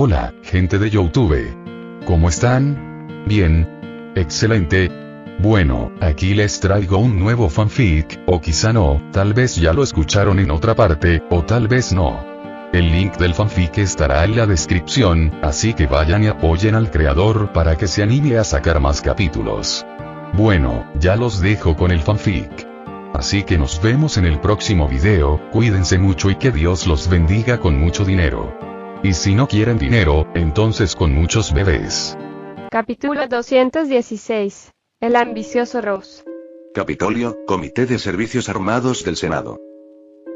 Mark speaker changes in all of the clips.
Speaker 1: Hola, gente de YouTube. ¿Cómo están? Bien. Excelente. Bueno, aquí les traigo un nuevo fanfic, o quizá no, tal vez ya lo escucharon en otra parte, o tal vez no. El link del fanfic estará en la descripción, así que vayan y apoyen al creador para que se anime a sacar más capítulos. Bueno, ya los dejo con el fanfic. Así que nos vemos en el próximo video, cuídense mucho y que Dios los bendiga con mucho dinero. Y si no quieren dinero, entonces con muchos bebés.
Speaker 2: Capítulo 216. El ambicioso Rose.
Speaker 3: Capitolio, Comité de Servicios Armados del Senado.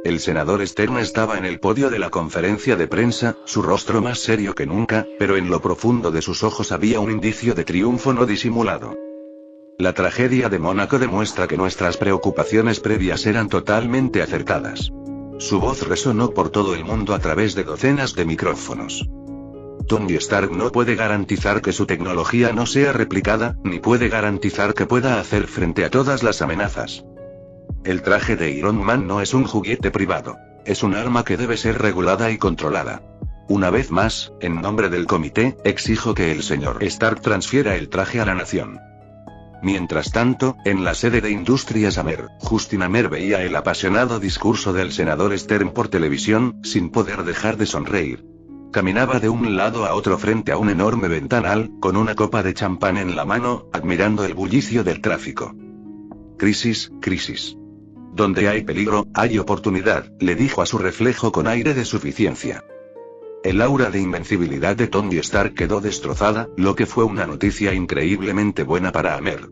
Speaker 3: El senador Stern estaba en el podio de la conferencia de prensa, su rostro más serio que nunca, pero en lo profundo de sus ojos había un indicio de triunfo no disimulado. La tragedia de Mónaco demuestra que nuestras preocupaciones previas eran totalmente acertadas. Su voz resonó por todo el mundo a través de docenas de micrófonos. Tony Stark no puede garantizar que su tecnología no sea replicada, ni puede garantizar que pueda hacer frente a todas las amenazas. El traje de Iron Man no es un juguete privado. Es un arma que debe ser regulada y controlada. Una vez más, en nombre del comité, exijo que el señor Stark transfiera el traje a la nación. Mientras tanto, en la sede de Industrias Amer, Justin Amer veía el apasionado discurso del senador Stern por televisión, sin poder dejar de sonreír. Caminaba de un lado a otro frente a un enorme ventanal, con una copa de champán en la mano, admirando el bullicio del tráfico. Crisis, crisis. Donde hay peligro, hay oportunidad, le dijo a su reflejo con aire de suficiencia. El aura de invencibilidad de Tony Stark quedó destrozada, lo que fue una noticia increíblemente buena para Amer.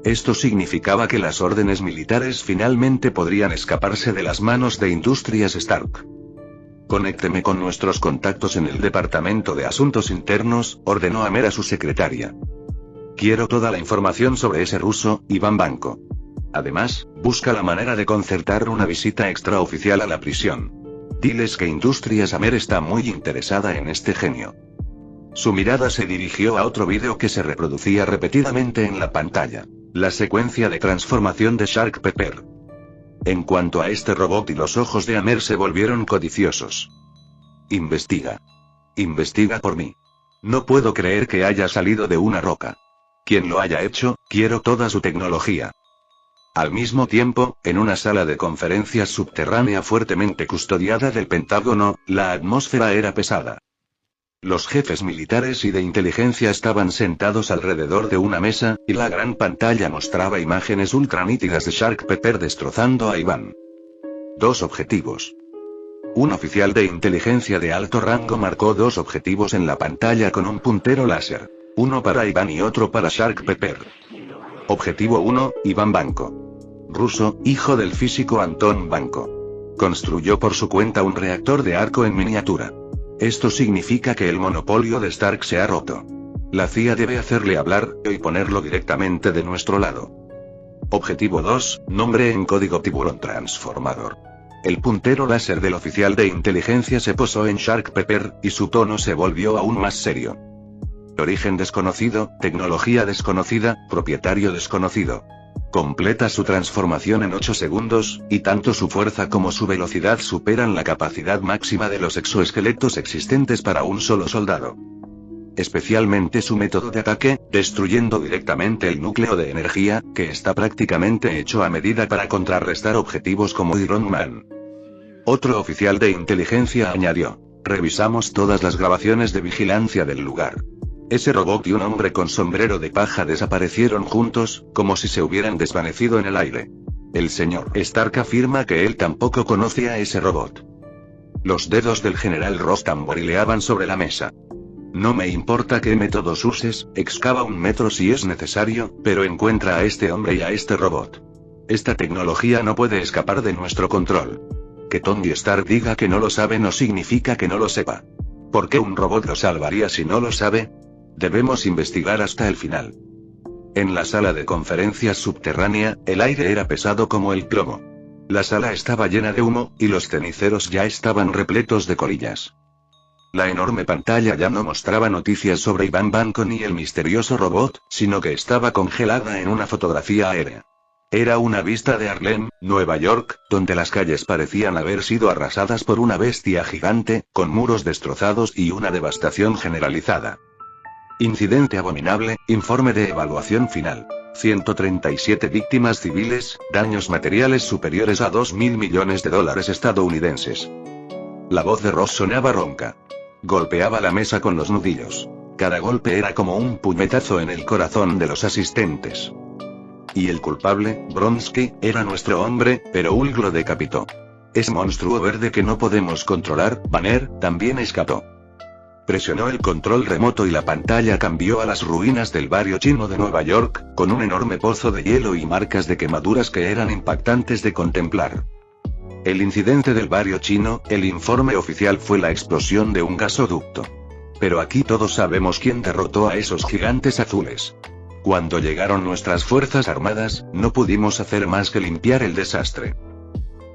Speaker 3: Esto significaba que las órdenes militares finalmente podrían escaparse de las manos de Industrias Stark. Conécteme con nuestros contactos en el Departamento de Asuntos Internos, ordenó Amer a su secretaria. Quiero toda la información sobre ese ruso, Iván Banco. Además, busca la manera de concertar una visita extraoficial a la prisión. Diles que Industrias Amer está muy interesada en este genio. Su mirada se dirigió a otro vídeo que se reproducía repetidamente en la pantalla. La secuencia de transformación de Shark Pepper. En cuanto a este robot y los ojos de Amer se volvieron codiciosos. Investiga. Investiga por mí. No puedo creer que haya salido de una roca. Quien lo haya hecho, quiero toda su tecnología. Al mismo tiempo, en una sala de conferencias subterránea fuertemente custodiada del Pentágono, la atmósfera era pesada. Los jefes militares y de inteligencia estaban sentados alrededor de una mesa, y la gran pantalla mostraba imágenes ultranítidas de Shark Pepper destrozando a Iván. Dos objetivos. Un oficial de inteligencia de alto rango marcó dos objetivos en la pantalla con un puntero láser. Uno para Iván y otro para Shark Pepper. Objetivo 1, Iván Banco. Ruso, hijo del físico Anton Banco. Construyó por su cuenta un reactor de arco en miniatura. Esto significa que el monopolio de Stark se ha roto. La CIA debe hacerle hablar, y ponerlo directamente de nuestro lado. Objetivo 2, nombre en código Tiburón Transformador. El puntero láser del oficial de inteligencia se posó en Shark Pepper, y su tono se volvió aún más serio. Origen desconocido, tecnología desconocida, propietario desconocido. Completa su transformación en 8 segundos, y tanto su fuerza como su velocidad superan la capacidad máxima de los exoesqueletos existentes para un solo soldado. Especialmente su método de ataque, destruyendo directamente el núcleo de energía, que está prácticamente hecho a medida para contrarrestar objetivos como Iron Man. Otro oficial de inteligencia añadió. Revisamos todas las grabaciones de vigilancia del lugar. Ese robot y un hombre con sombrero de paja desaparecieron juntos, como si se hubieran desvanecido en el aire. El señor Stark afirma que él tampoco conoce a ese robot. Los dedos del general Ross tamborileaban sobre la mesa. No me importa qué métodos uses, excava 1 metro si es necesario, pero encuentra a este hombre y a este robot. Esta tecnología no puede escapar de nuestro control. Que Tony Stark diga que no lo sabe no significa que no lo sepa. ¿Por qué un robot lo salvaría si no lo sabe? Debemos investigar hasta el final. En la sala de conferencias subterránea, el aire era pesado como el plomo. La sala estaba llena de humo, y los ceniceros ya estaban repletos de colillas. La enorme pantalla ya no mostraba noticias sobre Iván Banco ni el misterioso robot, sino que estaba congelada en una fotografía aérea. Era una vista de Harlem, Nueva York, donde las calles parecían haber sido arrasadas por una bestia gigante, con muros destrozados y una devastación generalizada. Incidente abominable, informe de evaluación final. 137 víctimas civiles, daños materiales superiores a $2.000 millones estadounidenses. La voz de Ross sonaba ronca. Golpeaba la mesa con los nudillos. Cada golpe era como un puñetazo en el corazón de los asistentes. Y el culpable, Bronsky, era nuestro hombre, pero Hulk lo decapitó. Ese monstruo verde que no podemos controlar, Banner, también escapó. Presionó el control remoto y la pantalla cambió a las ruinas del barrio chino de Nueva York, con un enorme pozo de hielo y marcas de quemaduras que eran impactantes de contemplar. El incidente del barrio chino, el informe oficial fue la explosión de un gasoducto. Pero aquí todos sabemos quién derrotó a esos gigantes azules. Cuando llegaron nuestras fuerzas armadas, no pudimos hacer más que limpiar el desastre.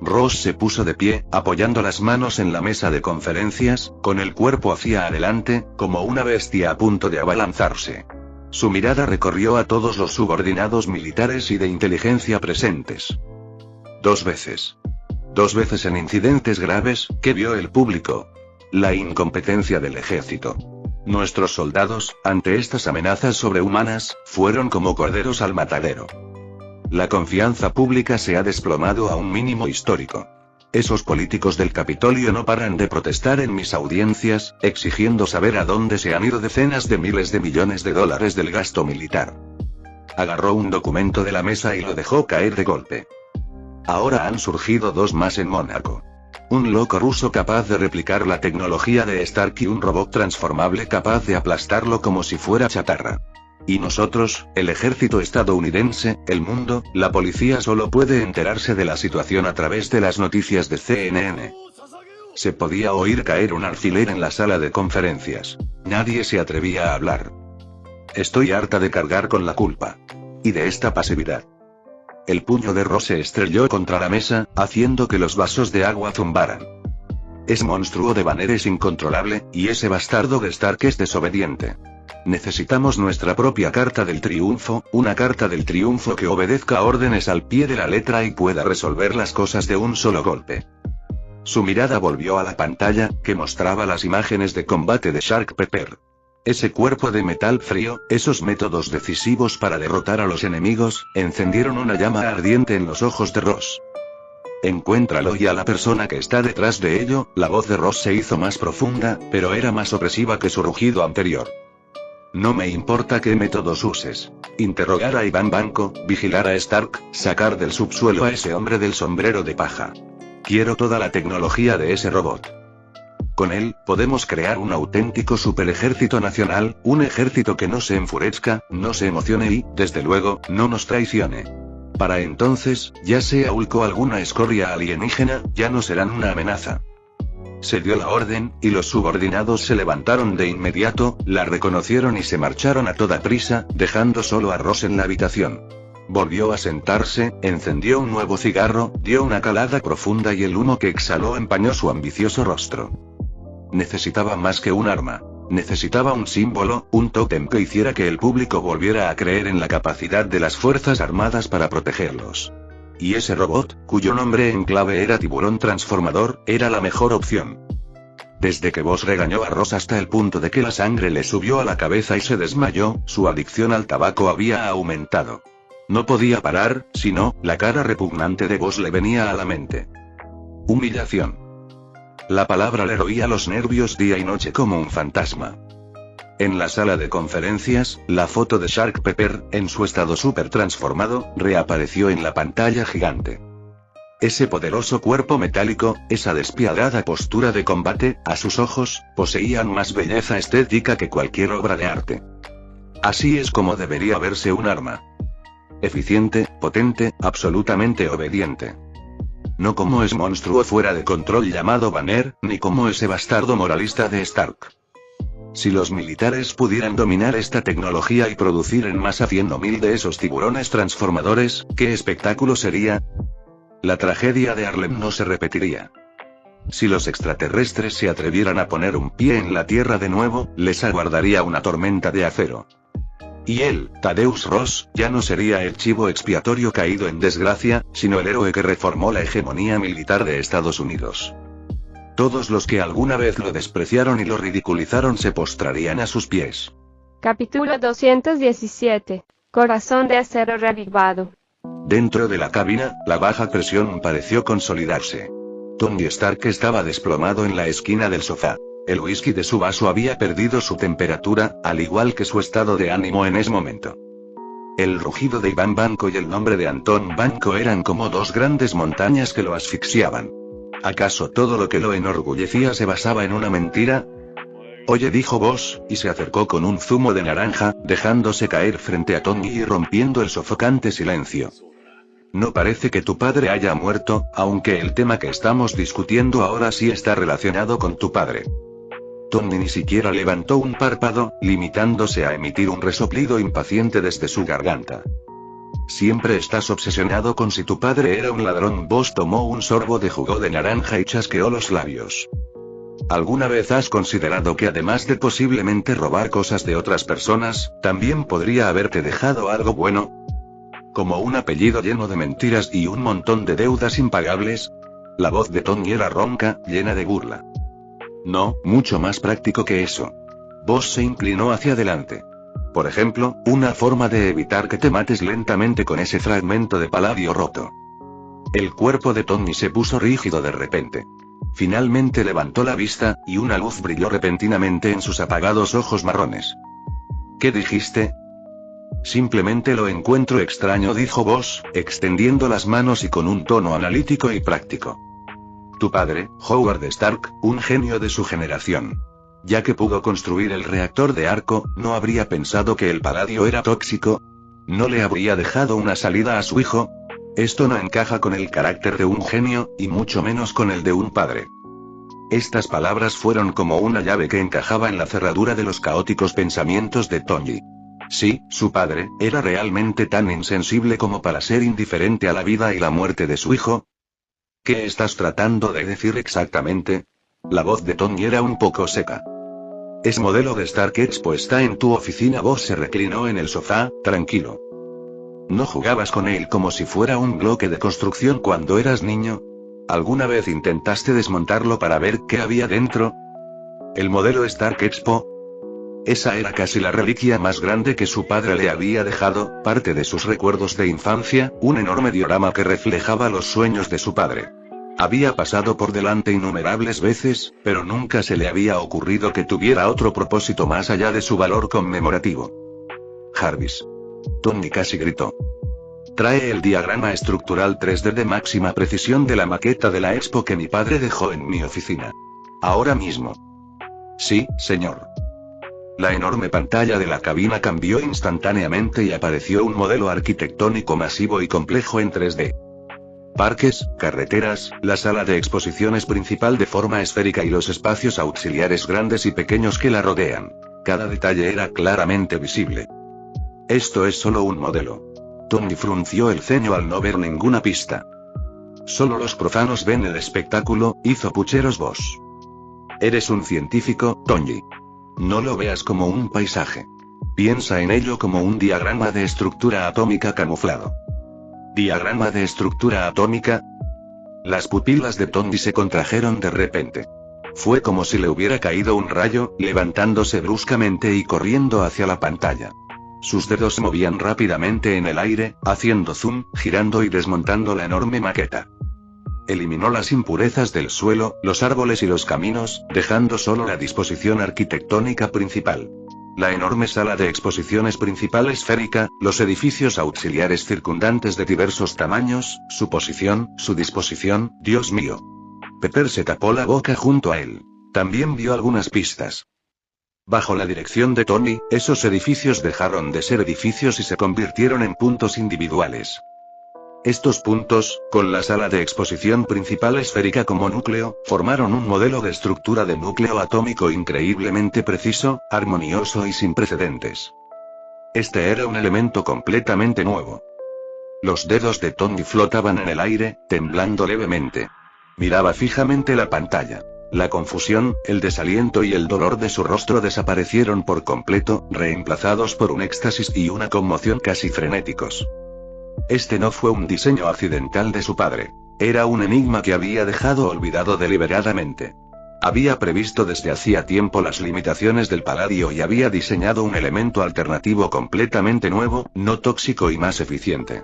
Speaker 3: Ross se puso de pie, apoyando las manos en la mesa de conferencias, con el cuerpo hacia adelante, como una bestia a punto de abalanzarse. Su mirada recorrió a todos los subordinados militares y de inteligencia presentes. 2 veces. 2 veces en incidentes graves, ¿qué vio el público? La incompetencia del ejército. Nuestros soldados, ante estas amenazas sobrehumanas, fueron como corderos al matadero. La confianza pública se ha desplomado a un mínimo histórico. Esos políticos del Capitolio no paran de protestar en mis audiencias, exigiendo saber a dónde se han ido decenas de miles de millones de dólares del gasto militar. Agarró un documento de la mesa y lo dejó caer de golpe. Ahora han surgido 2 más en Mónaco. Un loco ruso capaz de replicar la tecnología de Stark y un robot transformable capaz de aplastarlo como si fuera chatarra. Y nosotros, el ejército estadounidense, el mundo, la policía solo puede enterarse de la situación a través de las noticias de CNN. Se podía oír caer un alfiler en la sala de conferencias. Nadie se atrevía a hablar. Estoy harta de cargar con la culpa. Y de esta pasividad. El puño de Ross se estrelló contra la mesa, haciendo que los vasos de agua zumbaran. Ese monstruo de Banner es incontrolable, y ese bastardo de Stark es desobediente. Necesitamos nuestra propia carta del triunfo, una carta del triunfo que obedezca órdenes al pie de la letra y pueda resolver las cosas de un solo golpe. Su mirada volvió a la pantalla, que mostraba las imágenes de combate de Shark Pepper. Ese cuerpo de metal frío, esos métodos decisivos para derrotar a los enemigos, encendieron una llama ardiente en los ojos de Ross. Encuéntralo y a la persona que está detrás de ello. La voz de Ross se hizo más profunda, pero era más opresiva que su rugido anterior. No me importa qué métodos uses. Interrogar a Iván Banco, vigilar a Stark, sacar del subsuelo a ese hombre del sombrero de paja. Quiero toda la tecnología de ese robot. Con él, podemos crear un auténtico superejército nacional, un ejército que no se enfurezca, no se emocione y, desde luego, no nos traicione. Para entonces, ya sea Hulk o alguna escoria alienígena, ya no serán una amenaza. Se dio la orden, y los subordinados se levantaron de inmediato, la reconocieron y se marcharon a toda prisa, dejando solo a Ross en la habitación. Volvió a sentarse, encendió un nuevo cigarro, dio una calada profunda y el humo que exhaló empañó su ambicioso rostro. Necesitaba más que un arma. Necesitaba un símbolo, un tótem que hiciera que el público volviera a creer en la capacidad de las Fuerzas Armadas para protegerlos. Y ese robot, cuyo nombre en clave era Tiburón Transformador, era la mejor opción. Desde que Boss regañó a Ross hasta el punto de que la sangre le subió a la cabeza y se desmayó, su adicción al tabaco había aumentado. No podía parar, sino, la cara repugnante de Boss le venía a la mente. Humillación. La palabra le roía los nervios día y noche como un fantasma. En la sala de conferencias, la foto de Shark Pepper, en su estado súper transformado, reapareció en la pantalla gigante. Ese poderoso cuerpo metálico, esa despiadada postura de combate, a sus ojos, poseían más belleza estética que cualquier obra de arte. Así es como debería verse un arma. Eficiente, potente, absolutamente obediente. No como ese monstruo fuera de control llamado Banner, ni como ese bastardo moralista de Stark. Si los militares pudieran dominar esta tecnología y producir en masa 100.000 de esos tiburones transformadores, ¿qué espectáculo sería? La tragedia de Harlem no se repetiría. Si los extraterrestres se atrevieran a poner un pie en la Tierra de nuevo, les aguardaría una tormenta de acero. Y él, Thaddeus Ross, ya no sería el chivo expiatorio caído en desgracia, sino el héroe que reformó la hegemonía militar de Estados Unidos. Todos los que alguna vez lo despreciaron y lo ridiculizaron se postrarían a sus pies.
Speaker 2: Capítulo 217. Corazón de acero reavivado.
Speaker 3: Dentro de la cabina, la baja presión pareció consolidarse. Tony Stark estaba desplomado en la esquina del sofá. El whisky de su vaso había perdido su temperatura, al igual que su estado de ánimo en ese momento. El rugido de Iván Banco y el nombre de Antón Banco eran como dos grandes montañas que lo asfixiaban. ¿Acaso todo lo que lo enorgullecía se basaba en una mentira? Oye, dijo Boss, y se acercó con un zumo de naranja, dejándose caer frente a Tony y rompiendo el sofocante silencio. No parece que tu padre haya muerto, aunque el tema que estamos discutiendo ahora sí está relacionado con tu padre. Tony ni siquiera levantó un párpado, limitándose a emitir un resoplido impaciente desde su garganta. Siempre estás obsesionado con si tu padre era un ladrón. Boss tomó un sorbo de jugo de naranja y chasqueó los labios. ¿Alguna vez has considerado que además de posiblemente robar cosas de otras personas, también podría haberte dejado algo bueno? Como un apellido lleno de mentiras y un montón de deudas impagables. La voz de Tony era ronca, llena de burla. No, mucho más práctico que eso. Boss se inclinó hacia adelante. Por ejemplo, una forma de evitar que te mates lentamente con ese fragmento de paladio roto. El cuerpo de Tony se puso rígido de repente. Finalmente levantó la vista, y una luz brilló repentinamente en sus apagados ojos marrones. ¿Qué dijiste? Simplemente lo encuentro extraño, dijo Boss, extendiendo las manos y con un tono analítico y práctico. Tu padre, Howard Stark, un genio de su generación. Ya que pudo construir el reactor de arco, ¿no habría pensado que el paladio era tóxico? ¿No le habría dejado una salida a su hijo? Esto no encaja con el carácter de un genio, y mucho menos con el de un padre. Estas palabras fueron como una llave que encajaba en la cerradura de los caóticos pensamientos de Tony. Sí, su padre, ¿era realmente tan insensible como para ser indiferente a la vida y la muerte de su hijo? ¿Qué estás tratando de decir exactamente? La voz de Tony era un poco seca. Es modelo de Stark Expo está en tu oficina. Boss se reclinó en el sofá, tranquilo. ¿No jugabas con él como si fuera un bloque de construcción cuando eras niño? ¿Alguna vez intentaste desmontarlo para ver qué había dentro? ¿El modelo Stark Expo? Esa era casi la reliquia más grande que su padre le había dejado, parte de sus recuerdos de infancia, un enorme diorama que reflejaba los sueños de su padre. Había pasado por delante innumerables veces, pero nunca se le había ocurrido que tuviera otro propósito más allá de su valor conmemorativo. Jarvis. Tony casi gritó. Trae el diagrama estructural 3D de máxima precisión de la maqueta de la Expo que mi padre dejó en mi oficina. Ahora mismo. Sí, señor. La enorme pantalla de la cabina cambió instantáneamente y apareció un modelo arquitectónico masivo y complejo en 3D. Parques, carreteras, la sala de exposiciones principal de forma esférica y los espacios auxiliares grandes y pequeños que la rodean. Cada detalle era claramente visible. Esto es solo un modelo. Tony frunció el ceño al no ver ninguna pista. Solo los profanos ven el espectáculo, hizo pucheros Boss. Eres un científico, Tony. No lo veas como un paisaje. Piensa en ello como un diagrama de estructura atómica camuflado. ¿Diagrama de estructura atómica? Las pupilas de Tony se contrajeron de repente. Fue como si le hubiera caído un rayo, levantándose bruscamente y corriendo hacia la pantalla. Sus dedos se movían rápidamente en el aire, haciendo zoom, girando y desmontando la enorme maqueta. Eliminó las impurezas del suelo, los árboles y los caminos, dejando solo la disposición arquitectónica principal. La enorme sala de exposiciones principal esférica, los edificios auxiliares circundantes de diversos tamaños, su posición, su disposición, Dios mío. Pepper se tapó la boca junto a él. También vio algunas pistas. Bajo la dirección de Tony, esos edificios dejaron de ser edificios y se convirtieron en puntos individuales. Estos puntos, con la sala de exposición principal esférica como núcleo, formaron un modelo de estructura de núcleo atómico increíblemente preciso, armonioso y sin precedentes. Este era un elemento completamente nuevo. Los dedos de Tony flotaban en el aire, temblando levemente. Miraba fijamente la pantalla. La confusión, el desaliento y el dolor de su rostro desaparecieron por completo, reemplazados por un éxtasis y una conmoción casi frenéticos. Este no fue un diseño accidental de su padre. Era un enigma que había dejado olvidado deliberadamente. Había previsto desde hacía tiempo las limitaciones del paladio y había diseñado un elemento alternativo completamente nuevo, no tóxico y más eficiente.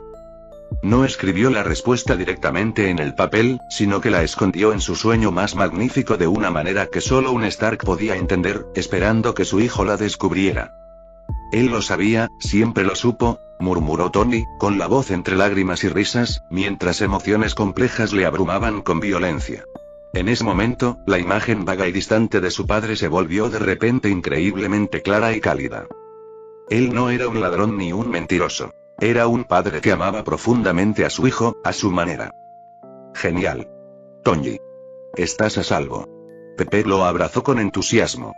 Speaker 3: No escribió la respuesta directamente en el papel, sino que la escondió en su sueño más magnífico de una manera que solo un Stark podía entender, esperando que su hijo la descubriera. Él lo sabía, siempre lo supo, murmuró Tony, con la voz entre lágrimas y risas, mientras emociones complejas le abrumaban con violencia. En ese momento, la imagen vaga y distante de su padre se volvió de repente increíblemente clara y cálida. Él no era un ladrón ni un mentiroso. Era un padre que amaba profundamente a su hijo, a su manera. Genial. Tony. Estás a salvo. Pepe lo abrazó con entusiasmo.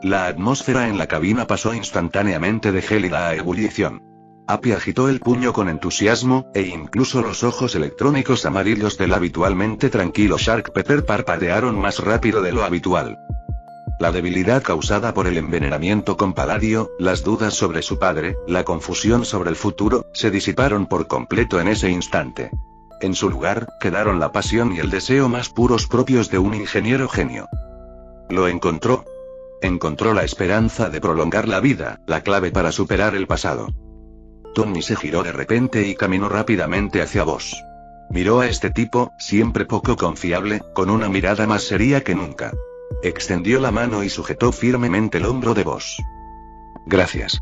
Speaker 3: La atmósfera en la cabina pasó instantáneamente de gélida a ebullición. Appy agitó el puño con entusiasmo, e incluso los ojos electrónicos amarillos del habitualmente tranquilo Shark Pepper parpadearon más rápido de lo habitual. La debilidad causada por el envenenamiento con paladio, las dudas sobre su padre, la confusión sobre el futuro, se disiparon por completo en ese instante. En su lugar, quedaron la pasión y el deseo más puros propios de un ingeniero genio. Lo encontró. Encontró la esperanza de prolongar la vida, la clave para superar el pasado. Tony se giró de repente y caminó rápidamente hacia vos. Miró a este tipo, siempre poco confiable, con una mirada más seria que nunca. Extendió la mano y sujetó firmemente el hombro de vos. Gracias.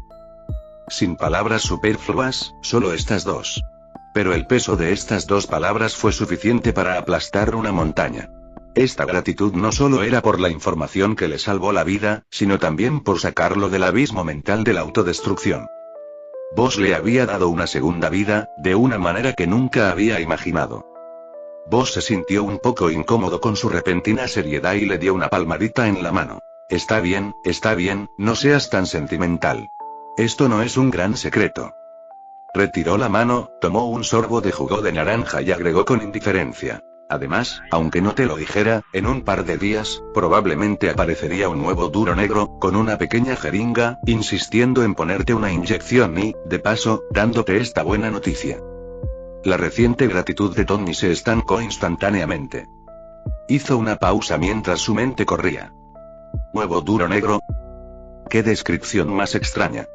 Speaker 3: Sin palabras superfluas, solo estas dos. Pero el peso de estas dos palabras fue suficiente para aplastar una montaña. Esta gratitud no solo era por la información que le salvó la vida, sino también por sacarlo del abismo mental de la autodestrucción. Vos le había dado una segunda vida, de una manera que nunca había imaginado. Vos se sintió un poco incómodo con su repentina seriedad y le dio una palmadita en la mano. Está bien, no seas tan sentimental. Esto no es un gran secreto. Retiró la mano, tomó un sorbo de jugo de naranja y agregó con indiferencia. Además, aunque no te lo dijera, en un par de días, probablemente aparecería un nuevo duro negro, con una pequeña jeringa, insistiendo en ponerte una inyección y, de paso, dándote esta buena noticia. La reciente gratitud de Tony se estancó instantáneamente. Hizo una pausa mientras su mente corría. ¿Nuevo duro negro? ¡Qué descripción más extraña!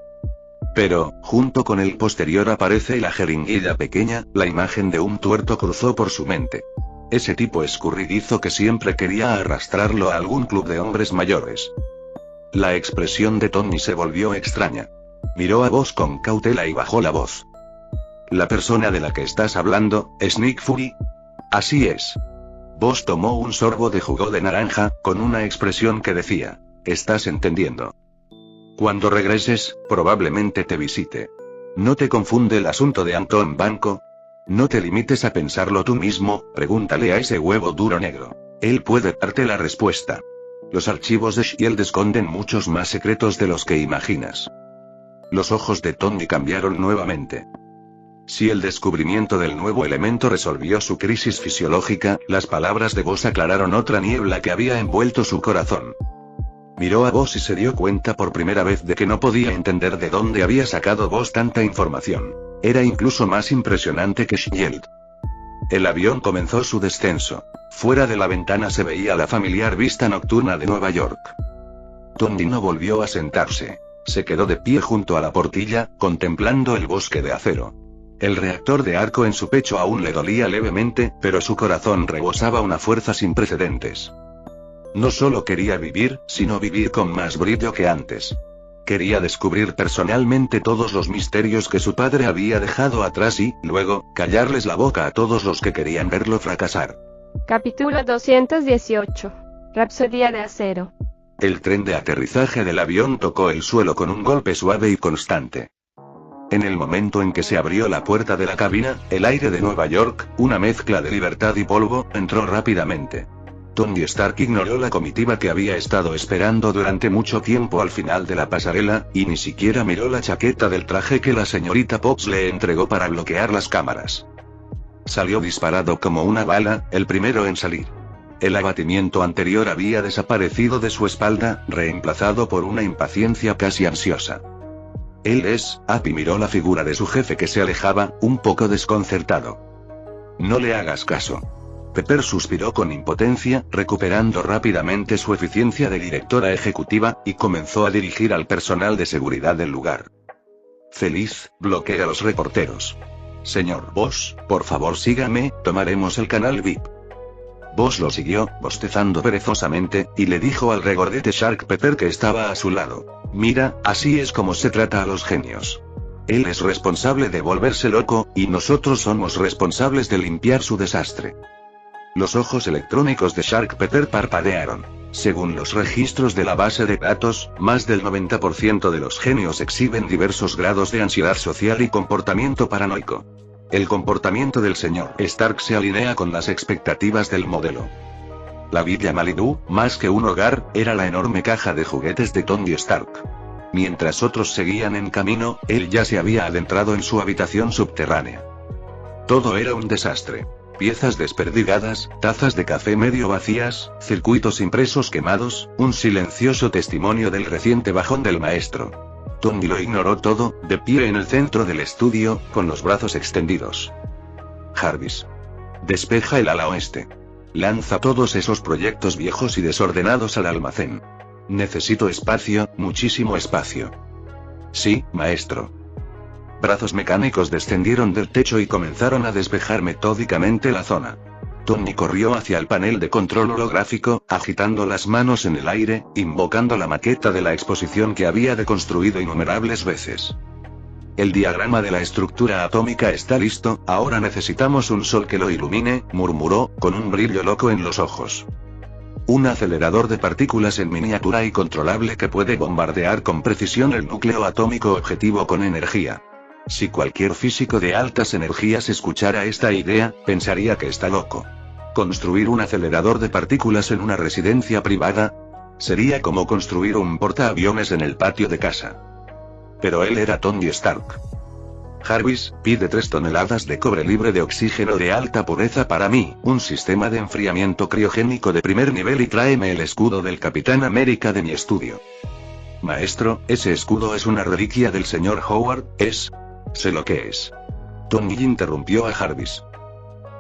Speaker 3: Pero, junto con el posterior aparece la jeringuilla pequeña, la imagen de un tuerto cruzó por su mente. Ese tipo escurridizo que siempre quería arrastrarlo a algún club de hombres mayores. La expresión de Tony se volvió extraña. Miró a vos con cautela y bajó la voz. ¿La persona de la que estás hablando, es Nick Fury? Así es. Vos tomó un sorbo de jugo de naranja, con una expresión que decía, ¿estás entendiendo? Cuando regreses, probablemente te visite. ¿No te confunde el asunto de Anton Banco? No te limites a pensarlo tú mismo, pregúntale a ese huevo duro negro. Él puede darte la respuesta. Los archivos de Shield esconden muchos más secretos de los que imaginas. Los ojos de Tony cambiaron nuevamente. Si el descubrimiento del nuevo elemento resolvió su crisis fisiológica, las palabras de Vos aclararon otra niebla que había envuelto su corazón. Miró a Vos y se dio cuenta por primera vez de que no podía entender de dónde había sacado Vos tanta información. Era incluso más impresionante que Shield. El avión comenzó su descenso. Fuera de la ventana se veía la familiar vista nocturna de Nueva York. Tony no volvió a sentarse. Se quedó de pie junto a la portilla, contemplando el bosque de acero. El reactor de arco en su pecho aún le dolía levemente, pero su corazón rebosaba una fuerza sin precedentes. No solo quería vivir, sino vivir con más brillo que antes. Quería descubrir personalmente todos los misterios que su padre había dejado atrás y, luego, callarles la boca a todos los que querían verlo fracasar.
Speaker 2: Capítulo 218. Rapsodia de acero.
Speaker 3: El tren de aterrizaje del avión tocó el suelo con un golpe suave y constante. En el momento en que se abrió la puerta de la cabina, el aire de Nueva York, una mezcla de libertad y polvo, entró rápidamente. Tony Stark ignoró la comitiva que había estado esperando durante mucho tiempo al final de la pasarela, y ni siquiera miró la chaqueta del traje que la señorita Potts le entregó para bloquear las cámaras. Salió disparado como una bala, el primero en salir. El abatimiento anterior había desaparecido de su espalda, reemplazado por una impaciencia casi ansiosa. Él es, Happy miró la figura de su jefe que se alejaba, un poco desconcertado. No le hagas caso. Pepper suspiró con impotencia, recuperando rápidamente su eficiencia de directora ejecutiva, y comenzó a dirigir al personal de seguridad del lugar. Feliz, bloquea a los reporteros. Señor Boss, por favor sígame, tomaremos el canal VIP. Boss lo siguió, bostezando perezosamente, y le dijo al regordete Shark Pepper que estaba a su lado. Mira, así es como se trata a los genios. Él es responsable de volverse loco, y nosotros somos responsables de limpiar su desastre. Los ojos electrónicos de Shark Pepper parpadearon. Según los registros de la base de datos, más del 90% de los genios exhiben diversos grados de ansiedad social y comportamiento paranoico. El comportamiento del señor Stark se alinea con las expectativas del modelo. La Villa Malibu, más que un hogar, era la enorme caja de juguetes de Tony Stark. Mientras otros seguían en camino, él ya se había adentrado en su habitación subterránea. Todo era un desastre. Piezas desperdigadas, tazas de café medio vacías, circuitos impresos quemados, un silencioso testimonio del reciente bajón del maestro. Tony lo ignoró todo, de pie en el centro del estudio, con los brazos extendidos. Jarvis. Despeja el ala oeste. Lanza todos esos proyectos viejos y desordenados al almacén. Necesito espacio, muchísimo espacio. Sí, maestro. Brazos mecánicos descendieron del techo y comenzaron a despejar metódicamente la zona. Tony corrió hacia el panel de control holográfico, agitando las manos en el aire, invocando la maqueta de la exposición que había deconstruido innumerables veces. El diagrama de la estructura atómica está listo, ahora necesitamos un sol que lo ilumine, murmuró, con un brillo loco en los ojos. Un acelerador de partículas en miniatura y controlable que puede bombardear con precisión el núcleo atómico objetivo con energía. Si cualquier físico de altas energías escuchara esta idea, pensaría que está loco. ¿Construir un acelerador de partículas en una residencia privada? Sería como construir un portaaviones en el patio de casa. Pero él era Tony Stark. Jarvis, pide 3 toneladas de cobre libre de oxígeno de alta pureza para mí, un sistema de enfriamiento criogénico de primer nivel y tráeme el escudo del Capitán América de mi estudio. Maestro, ese escudo es una reliquia del señor Howard, ¿es? Sé lo que es. Tony interrumpió a Jarvis.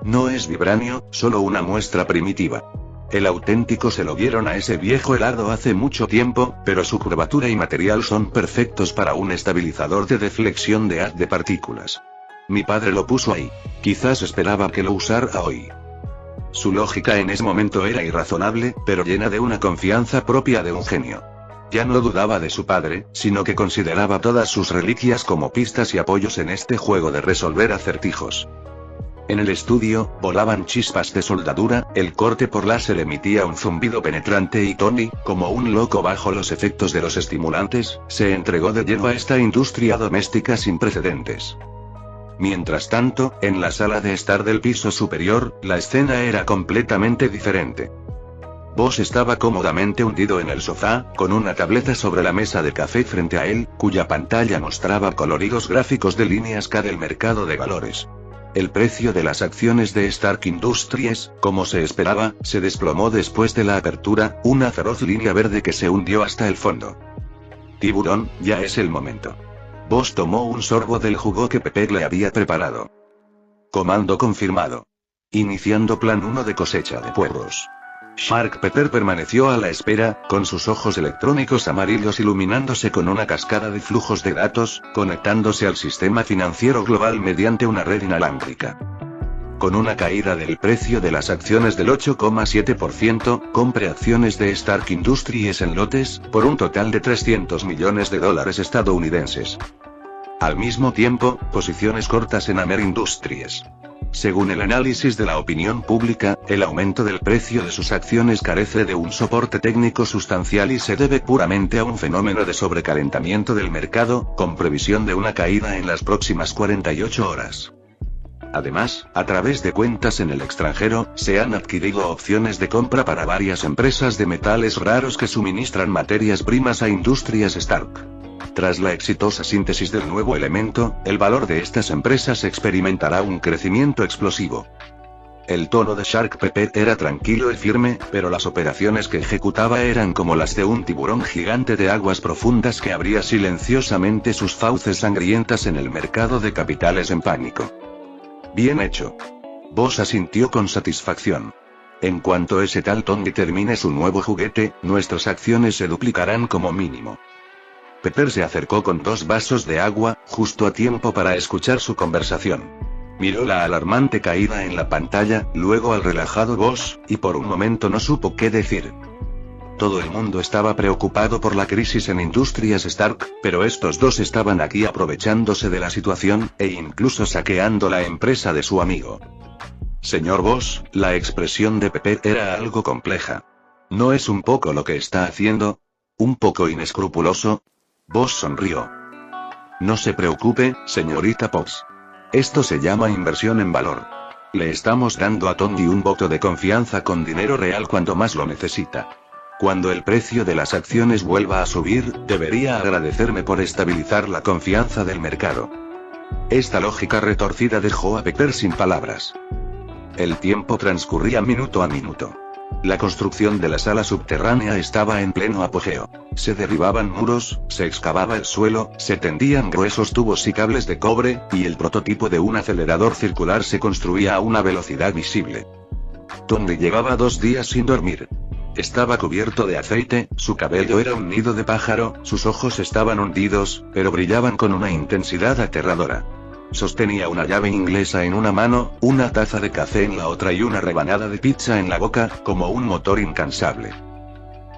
Speaker 3: No es vibranio, solo una muestra primitiva. El auténtico se lo dieron a ese viejo helado hace mucho tiempo, pero su curvatura y material son perfectos para un estabilizador de deflexión de haz de partículas. Mi padre lo puso ahí. Quizás esperaba que lo usara hoy. Su lógica en ese momento era irrazonable, pero llena de una confianza propia de un genio. Ya no dudaba de su padre, sino que consideraba todas sus reliquias como pistas y apoyos en este juego de resolver acertijos. En el estudio, volaban chispas de soldadura, el corte por láser emitía un zumbido penetrante y Tony, como un loco bajo los efectos de los estimulantes, se entregó de lleno a esta industria doméstica sin precedentes. Mientras tanto, en la sala de estar del piso superior, la escena era completamente diferente. Boss estaba cómodamente hundido en el sofá, con una tableta sobre la mesa de café frente a él, cuya pantalla mostraba coloridos gráficos de líneas K del mercado de valores. El precio de las acciones de Stark Industries, como se esperaba, se desplomó después de la apertura, una feroz línea verde que se hundió hasta el fondo. Tiburón, ya es el momento. Boss tomó un sorbo del jugo que Pepper le había preparado. Comando confirmado. Iniciando plan 1 de cosecha de puerros. Shark Pepper permaneció a la espera, con sus ojos electrónicos amarillos iluminándose con una cascada de flujos de datos, conectándose al sistema financiero global mediante una red inalámbrica. Con una caída del precio de las acciones del 8,7%, compre acciones de Stark Industries en lotes, por un total de $300 millones estadounidenses. Al mismo tiempo, posiciones cortas en Amer Industries. Según el análisis de la opinión pública, el aumento del precio de sus acciones carece de un soporte técnico sustancial y se debe puramente a un fenómeno de sobrecalentamiento del mercado, con previsión de una caída en las próximas 48 horas. Además, a través de cuentas en el extranjero, se han adquirido opciones de compra para varias empresas de metales raros que suministran materias primas a Industrias Stark. Tras la exitosa síntesis del nuevo elemento, el valor de estas empresas experimentará un crecimiento explosivo. El tono de Shark Pepper era tranquilo y firme, pero las operaciones que ejecutaba eran como las de un tiburón gigante de aguas profundas que abría silenciosamente sus fauces sangrientas en el mercado de capitales en pánico. Bien hecho. Boss asintió con satisfacción. En cuanto ese tal Tongi termine su nuevo juguete, nuestras acciones se duplicarán como mínimo. Pepper se acercó con 2 vasos de agua, justo a tiempo para escuchar su conversación. Miró la alarmante caída en la pantalla, luego al relajado Boss, y por un momento no supo qué decir. Todo el mundo estaba preocupado por la crisis en Industrias Stark, pero estos dos estaban aquí aprovechándose de la situación, e incluso saqueando la empresa de su amigo. Señor Boss, la expresión de Pepper era algo compleja. ¿No es un poco lo que está haciendo? ¿Un poco inescrupuloso? Boss sonrió. No se preocupe, señorita Potts. Esto se llama inversión en valor. Le estamos dando a Tongi un voto de confianza con dinero real cuando más lo necesita. Cuando el precio de las acciones vuelva a subir, debería agradecerme por estabilizar la confianza del mercado. Esta lógica retorcida dejó a Pepper sin palabras. El tiempo transcurría minuto a minuto. La construcción de la sala subterránea estaba en pleno apogeo. Se derribaban muros, se excavaba el suelo, se tendían gruesos tubos y cables de cobre, y el prototipo de un acelerador circular se construía a una velocidad visible. Tongi llevaba 2 días sin dormir. Estaba cubierto de aceite, su cabello era un nido de pájaro, sus ojos estaban hundidos, pero brillaban con una intensidad aterradora. Sostenía una llave inglesa en una mano, una taza de café en la otra y una rebanada de pizza en la boca, como un motor incansable.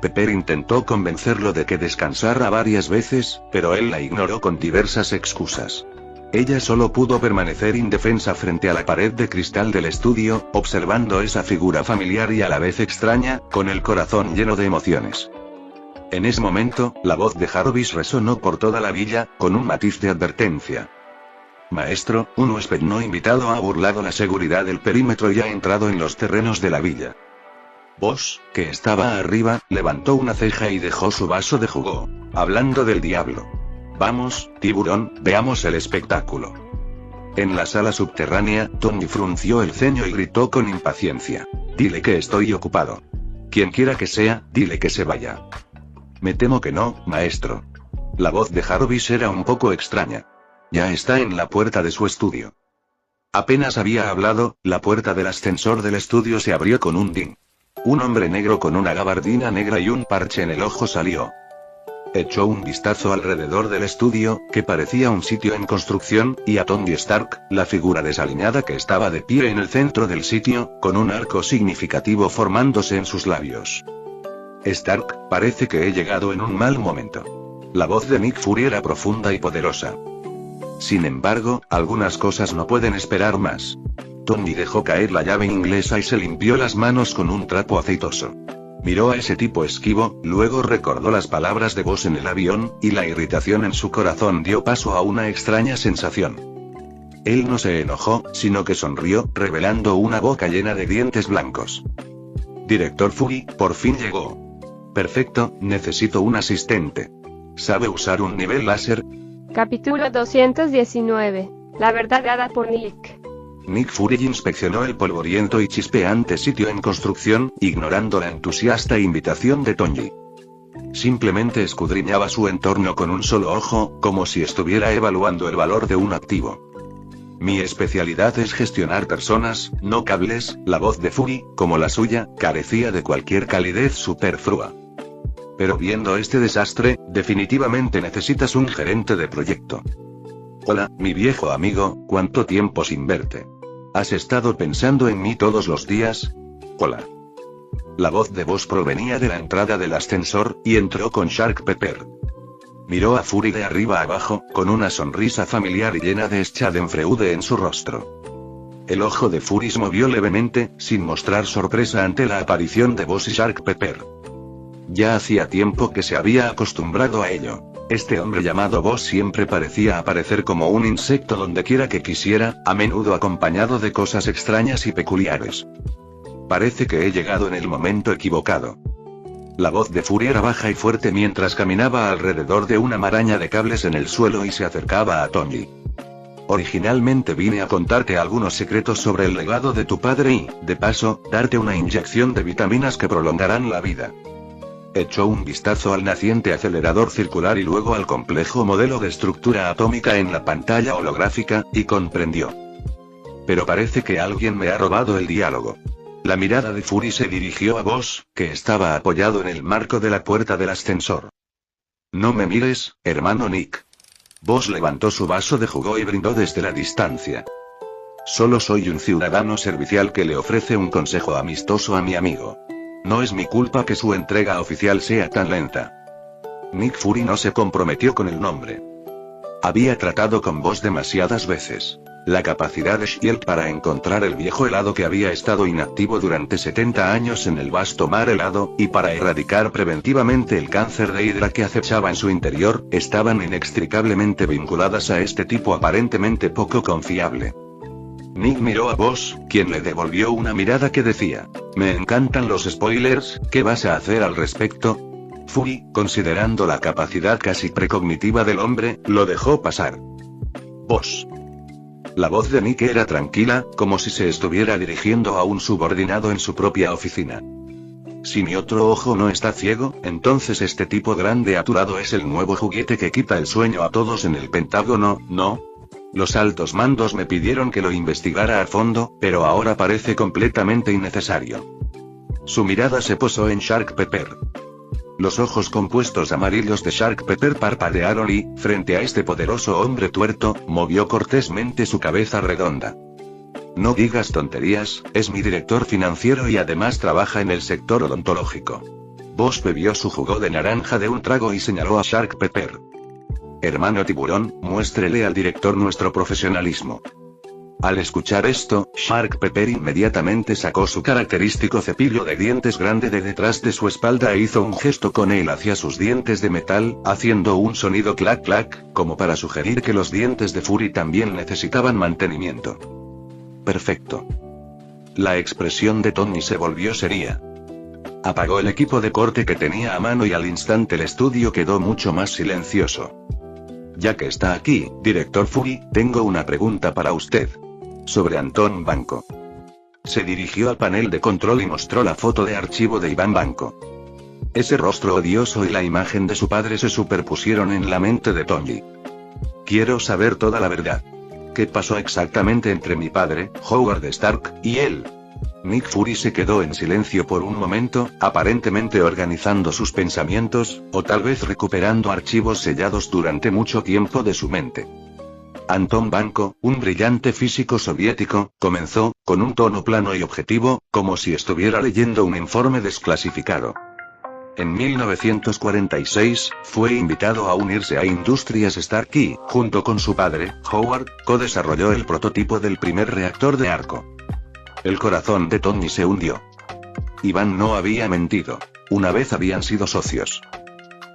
Speaker 3: Pepper intentó convencerlo de que descansara varias veces, pero él la ignoró con diversas excusas. Ella solo pudo permanecer indefensa frente a la pared de cristal del estudio, observando esa figura familiar y a la vez extraña, con el corazón lleno de emociones. En ese momento, la voz de Jarvis resonó por toda la villa, con un matiz de advertencia. Maestro, un huésped no invitado ha burlado la seguridad del perímetro y ha entrado en los terrenos de la villa. Boss, que estaba arriba, levantó una ceja y dejó su vaso de jugo. Hablando del diablo. Vamos, tiburón, veamos el espectáculo. En la sala subterránea, Tongi frunció el ceño y gritó con impaciencia. Dile que estoy ocupado. Quien quiera que sea, dile que se vaya. Me temo que no, maestro. La voz de Jarvis era un poco extraña. Ya está en la puerta de su estudio. Apenas había hablado, la puerta del ascensor del estudio se abrió con un ding. Un hombre negro con una gabardina negra y un parche en el ojo salió. Echó un vistazo alrededor del estudio, que parecía un sitio en construcción, y a Tongi Stark, la figura desaliñada que estaba de pie en el centro del sitio, con un arco significativo formándose en sus labios. Stark, parece que he llegado en un mal momento. La voz de Nick Fury era profunda y poderosa. Sin embargo, algunas cosas no pueden esperar más. Tongi dejó caer la llave inglesa y se limpió las manos con un trapo aceitoso. Miró a ese tipo esquivo, luego recordó las palabras de Boss en el avión, y la irritación en su corazón dio paso a una extraña sensación. Él no se enojó, sino que sonrió, revelando una boca llena de dientes blancos. Director Fury, por fin llegó. Perfecto, necesito un asistente. ¿Sabe usar un nivel láser?
Speaker 2: Capítulo 219. La verdad dada por Nick.
Speaker 3: Nick Fury inspeccionó el polvoriento y chispeante sitio en construcción, ignorando la entusiasta invitación de Tongi. Simplemente escudriñaba su entorno con un solo ojo, como si estuviera evaluando el valor de un activo. Mi especialidad es gestionar personas, no cables. La voz de Fury, como la suya, carecía de cualquier calidez superflua. Pero viendo este desastre, definitivamente necesitas un gerente de proyecto. Hola, mi viejo amigo, ¿cuánto tiempo sin verte? ¿Has estado pensando en mí todos los días? Hola. La voz de Boss provenía de la entrada del ascensor, y entró con Shark Pepper. Miró a Fury de arriba abajo, con una sonrisa familiar y llena de schadenfreude en su rostro. El ojo de Fury se movió levemente, sin mostrar sorpresa ante la aparición de Boss y Shark Pepper. Ya hacía tiempo que se había acostumbrado a ello. Este hombre llamado Boss siempre parecía aparecer como un insecto donde quiera que quisiera, a menudo acompañado de cosas extrañas y peculiares. Parece que he llegado en el momento equivocado. La voz de Fury era baja y fuerte mientras caminaba alrededor de una maraña de cables en el suelo y se acercaba a Tongi. Originalmente vine a contarte algunos secretos sobre el legado de tu padre y, de paso, darte una inyección de vitaminas que prolongarán la vida. Echó un vistazo al naciente acelerador circular y luego al complejo modelo de estructura atómica en la pantalla holográfica, y comprendió. Pero parece que alguien me ha robado el diálogo. La mirada de Fury se dirigió a Boss, que estaba apoyado en el marco de la puerta del ascensor. No me mires, hermano Nick. Boss levantó su vaso de jugo y brindó desde la distancia. Solo soy un ciudadano servicial que le ofrece un consejo amistoso a mi amigo. No es mi culpa que su entrega oficial sea tan lenta. Nick Fury no se comprometió con el nombre. Había tratado con Boss demasiadas veces. La capacidad de S.H.I.E.L.D. para encontrar el viejo helado que había estado inactivo durante 70 años en el vasto mar helado, y para erradicar preventivamente el cáncer de Hydra que acechaba en su interior, estaban inextricablemente vinculadas a este tipo aparentemente poco confiable. Nick miró a Boss, quien le devolvió una mirada que decía: me encantan los spoilers, ¿qué vas a hacer al respecto? Fury, considerando la capacidad casi precognitiva del hombre, lo dejó pasar. Boss. La voz de Nick era tranquila, como si se estuviera dirigiendo a un subordinado en su propia oficina. Si mi otro ojo no está ciego, entonces este tipo grande aturado es el nuevo juguete que quita el sueño a todos en el Pentágono, ¿no? Los altos mandos me pidieron que lo investigara a fondo, pero ahora parece completamente innecesario. Su mirada se posó en Shark Pepper. Los ojos compuestos amarillos de Shark Pepper parpadearon y, frente a este poderoso hombre tuerto, movió cortésmente su cabeza redonda. No digas tonterías, es mi director financiero y además trabaja en el sector odontológico. Boss bebió su jugo de naranja de un trago y señaló a Shark Pepper. Hermano tiburón, muéstrele al director nuestro profesionalismo. Al escuchar esto, Shark Pepper inmediatamente sacó su característico cepillo de dientes grande de detrás de su espalda e hizo un gesto con él hacia sus dientes de metal, haciendo un sonido clac clac, como para sugerir que los dientes de Fury también necesitaban mantenimiento. Perfecto. La expresión de Tony se volvió seria. Apagó el equipo de corte que tenía a mano y al instante el estudio quedó mucho más silencioso. Ya que está aquí, director Fury, tengo una pregunta para usted. Sobre Antón Banco. Se dirigió al panel de control y mostró la foto de archivo de Iván Banco. Ese rostro odioso y la imagen de su padre se superpusieron en la mente de Tony. Quiero saber toda la verdad. ¿Qué pasó exactamente entre mi padre, Howard Stark, y él? Nick Fury se quedó en silencio por un momento, aparentemente organizando sus pensamientos, o tal vez recuperando archivos sellados durante mucho tiempo de su mente. Antón Banco, un brillante físico soviético, comenzó, con un tono plano y objetivo, como si estuviera leyendo un informe desclasificado. En 1946, fue invitado a unirse a Industrias Stark y, junto con su padre, Howard, co-desarrolló el prototipo del primer reactor de arco. El corazón de Tony se hundió. Iván no había mentido. Una vez habían sido socios.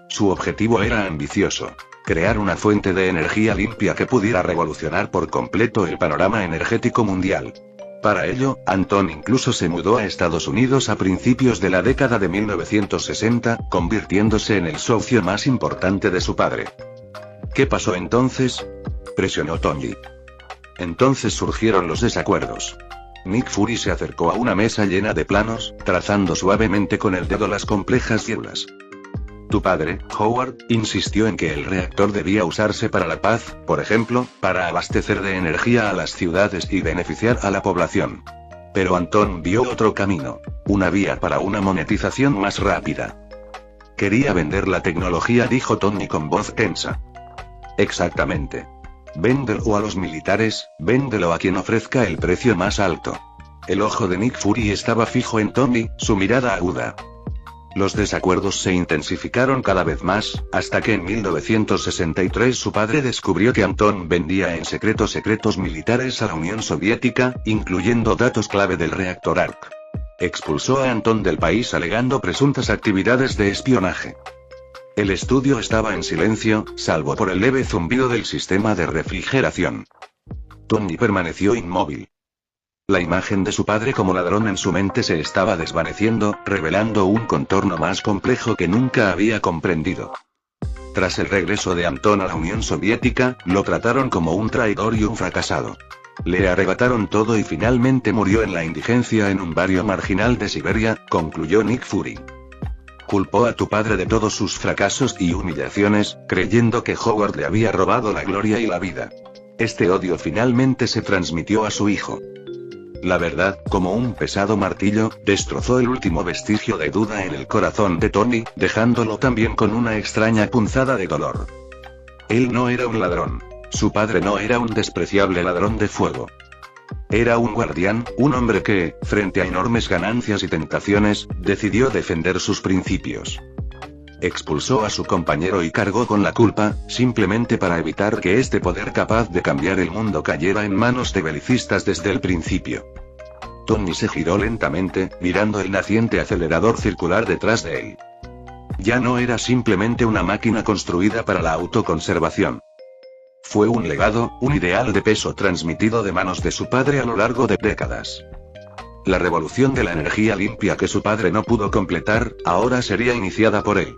Speaker 3: Su objetivo era ambicioso. Crear una fuente de energía limpia que pudiera revolucionar por completo el panorama energético mundial. Para ello, Antón incluso se mudó a Estados Unidos a principios de la década de 1960, convirtiéndose en el socio más importante de su padre. ¿Qué pasó entonces? Presionó Tony. Entonces surgieron los desacuerdos. Nick Fury se acercó a una mesa llena de planos, trazando suavemente con el dedo las complejas figuras. Tu padre, Howard, insistió en que el reactor debía usarse para la paz, por ejemplo, para abastecer de energía a las ciudades y beneficiar a la población. Pero Antón vio otro camino, una vía para una monetización más rápida. Quería vender la tecnología, dijo Tony con voz tensa. Exactamente. Véndelo a los militares, véndelo a quien ofrezca el precio más alto. El ojo de Nick Fury estaba fijo en Tony, su mirada aguda. Los desacuerdos se intensificaron cada vez más, hasta que en 1963 su padre descubrió que Antón vendía en secreto secretos militares a la Unión Soviética, incluyendo datos clave del reactor ARC. Expulsó a Antón del país alegando presuntas actividades de espionaje. El estudio estaba en silencio, salvo por el leve zumbido del sistema de refrigeración. Tony permaneció inmóvil. La imagen de su padre como ladrón en su mente se estaba desvaneciendo, revelando un contorno más complejo que nunca había comprendido. Tras el regreso de Anton a la Unión Soviética, lo trataron como un traidor y un fracasado. Le arrebataron todo y finalmente murió en la indigencia en un barrio marginal de Siberia, concluyó Nick Fury. Culpó a tu padre de todos sus fracasos y humillaciones, creyendo que Howard le había robado la gloria y la vida. Este odio finalmente se transmitió a su hijo. La verdad, como un pesado martillo, destrozó el último vestigio de duda en el corazón de Tony, dejándolo también con una extraña punzada de dolor. Él no era un ladrón. Su padre no era un despreciable ladrón de fuego. Era un guardián, un hombre que, frente a enormes ganancias y tentaciones, decidió defender sus principios. Expulsó a su compañero y cargó con la culpa, simplemente para evitar que este poder capaz de cambiar el mundo cayera en manos de belicistas desde el principio. Tony se giró lentamente, mirando el naciente acelerador circular detrás de él. Ya no era simplemente una máquina construida para la autoconservación. Fue un legado, un ideal de peso transmitido de manos de su padre a lo largo de décadas. La revolución de la energía limpia que su padre no pudo completar, ahora sería iniciada por él.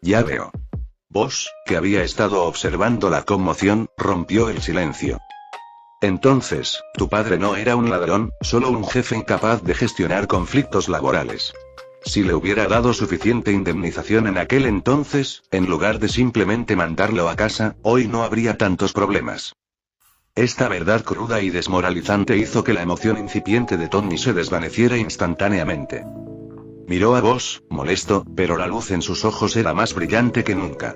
Speaker 3: Ya veo. Bosch, que había estado observando la conmoción, rompió el silencio. Entonces, tu padre no era un ladrón, solo un jefe incapaz de gestionar conflictos laborales. Si le hubiera dado suficiente indemnización en aquel entonces, en lugar de simplemente mandarlo a casa, hoy no habría tantos problemas. Esta verdad cruda y desmoralizante hizo que la emoción incipiente de Tony se desvaneciera instantáneamente. Miró a Bosch, molesto, pero la luz en sus ojos era más brillante que nunca.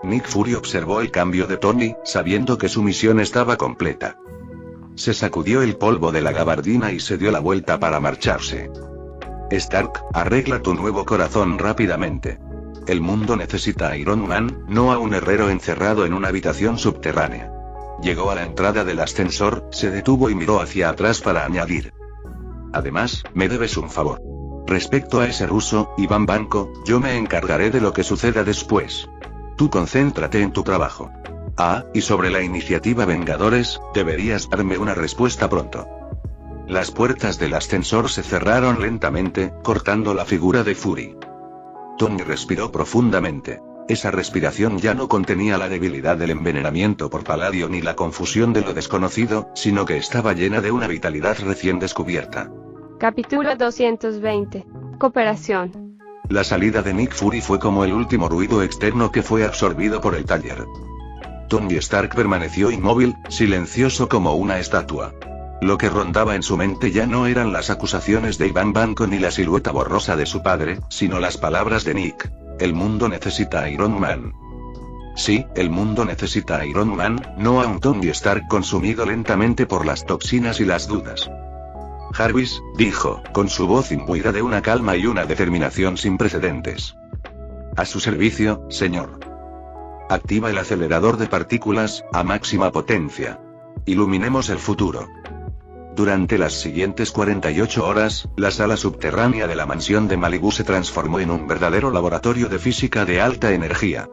Speaker 3: Nick Fury observó el cambio de Tony, sabiendo que su misión estaba completa. Se sacudió el polvo de la gabardina y se dio la vuelta para marcharse. Stark, arregla tu nuevo corazón rápidamente. El mundo necesita a Iron Man, no a un herrero encerrado en una habitación subterránea. Llegó a la entrada del ascensor, se detuvo y miró hacia atrás para añadir. Además, me debes un favor. Respecto a ese ruso, Iván Banco, yo me encargaré de lo que suceda después. Tú concéntrate en tu trabajo. Ah, y sobre la iniciativa Vengadores, deberías darme una respuesta pronto. Las puertas del ascensor se cerraron lentamente, cortando la figura de Fury. Tony respiró profundamente. Esa respiración ya no contenía la debilidad del envenenamiento por paladio ni la confusión de lo desconocido, sino que estaba llena de una vitalidad recién descubierta.
Speaker 2: Capítulo 220. Cooperación.
Speaker 3: La salida de Nick Fury fue como el último ruido externo que fue absorbido por el taller. Tony Stark permaneció inmóvil, silencioso como una estatua. Lo que rondaba en su mente ya no eran las acusaciones de Iván Banco ni la silueta borrosa de su padre, sino las palabras de Nick. El mundo necesita a Iron Man. Sí, el mundo necesita a Iron Man, no a un Tony Stark consumido lentamente por las toxinas y las dudas. Jarvis, dijo, con su voz imbuida de una calma y una determinación sin precedentes. A su servicio, señor. Activa el acelerador de partículas, a máxima potencia. Iluminemos el futuro. Durante las siguientes 48 horas, la sala subterránea de la mansión de Malibú se transformó en un verdadero laboratorio de física de alta energía.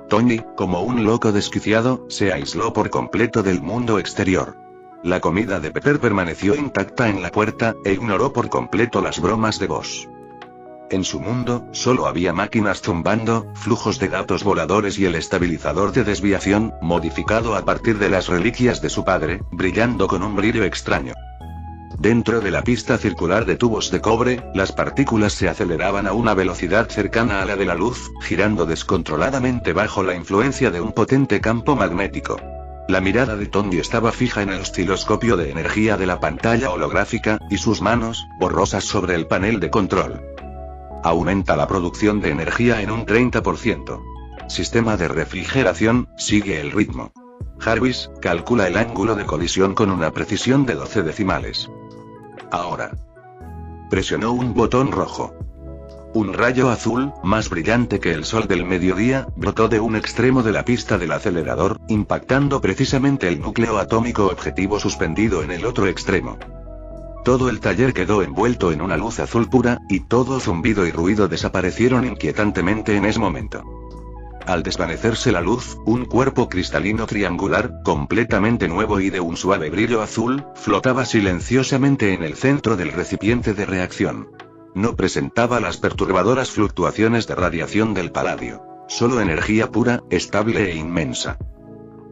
Speaker 3: Tony, como un loco desquiciado, se aisló por completo del mundo exterior. La comida de Peter permaneció intacta en la puerta, e ignoró por completo las bromas de Bosch. En su mundo, solo había máquinas zumbando, flujos de datos voladores y el estabilizador de desviación, modificado a partir de las reliquias de su padre, brillando con un brillo extraño. Dentro de la pista circular de tubos de cobre, las partículas se aceleraban a una velocidad cercana a la de la luz, girando descontroladamente bajo la influencia de un potente campo magnético. La mirada de Tony estaba fija en el osciloscopio de energía de la pantalla holográfica, y sus manos, borrosas sobre el panel de control. Aumenta la producción de energía en un 30%. Sistema de refrigeración, sigue el ritmo. Jarvis, calcula el ángulo de colisión con una precisión de 12 decimales. Ahora. Presionó un botón rojo. Un rayo azul, más brillante que el sol del mediodía, brotó de un extremo de la pista del acelerador, impactando precisamente el núcleo atómico objetivo suspendido en el otro extremo. Todo el taller quedó envuelto en una luz azul pura, y todo zumbido y ruido desaparecieron inquietantemente en ese momento. Al desvanecerse la luz, un cuerpo cristalino triangular, completamente nuevo y de un suave brillo azul, flotaba silenciosamente en el centro del recipiente de reacción. No presentaba las perturbadoras fluctuaciones de radiación del paladio. Solo energía pura, estable e inmensa.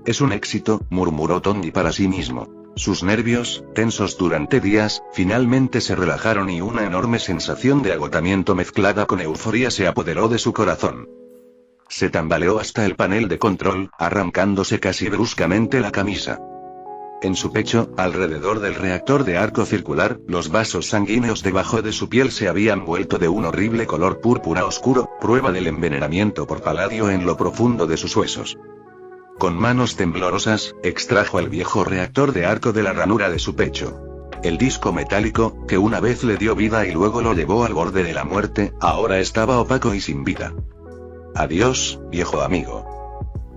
Speaker 3: Es un éxito, murmuró Tony para sí mismo. Sus nervios, tensos durante días, finalmente se relajaron y una enorme sensación de agotamiento mezclada con euforia se apoderó de su corazón. Se tambaleó hasta el panel de control, arrancándose casi bruscamente la camisa. En su pecho, alrededor del reactor de arco circular, los vasos sanguíneos debajo de su piel se habían vuelto de un horrible color púrpura oscuro, prueba del envenenamiento por paladio en lo profundo de sus huesos. Con manos temblorosas, extrajo el viejo reactor de arco de la ranura de su pecho. El disco metálico, que una vez le dio vida y luego lo llevó al borde de la muerte, ahora estaba opaco y sin vida. Adiós, viejo amigo.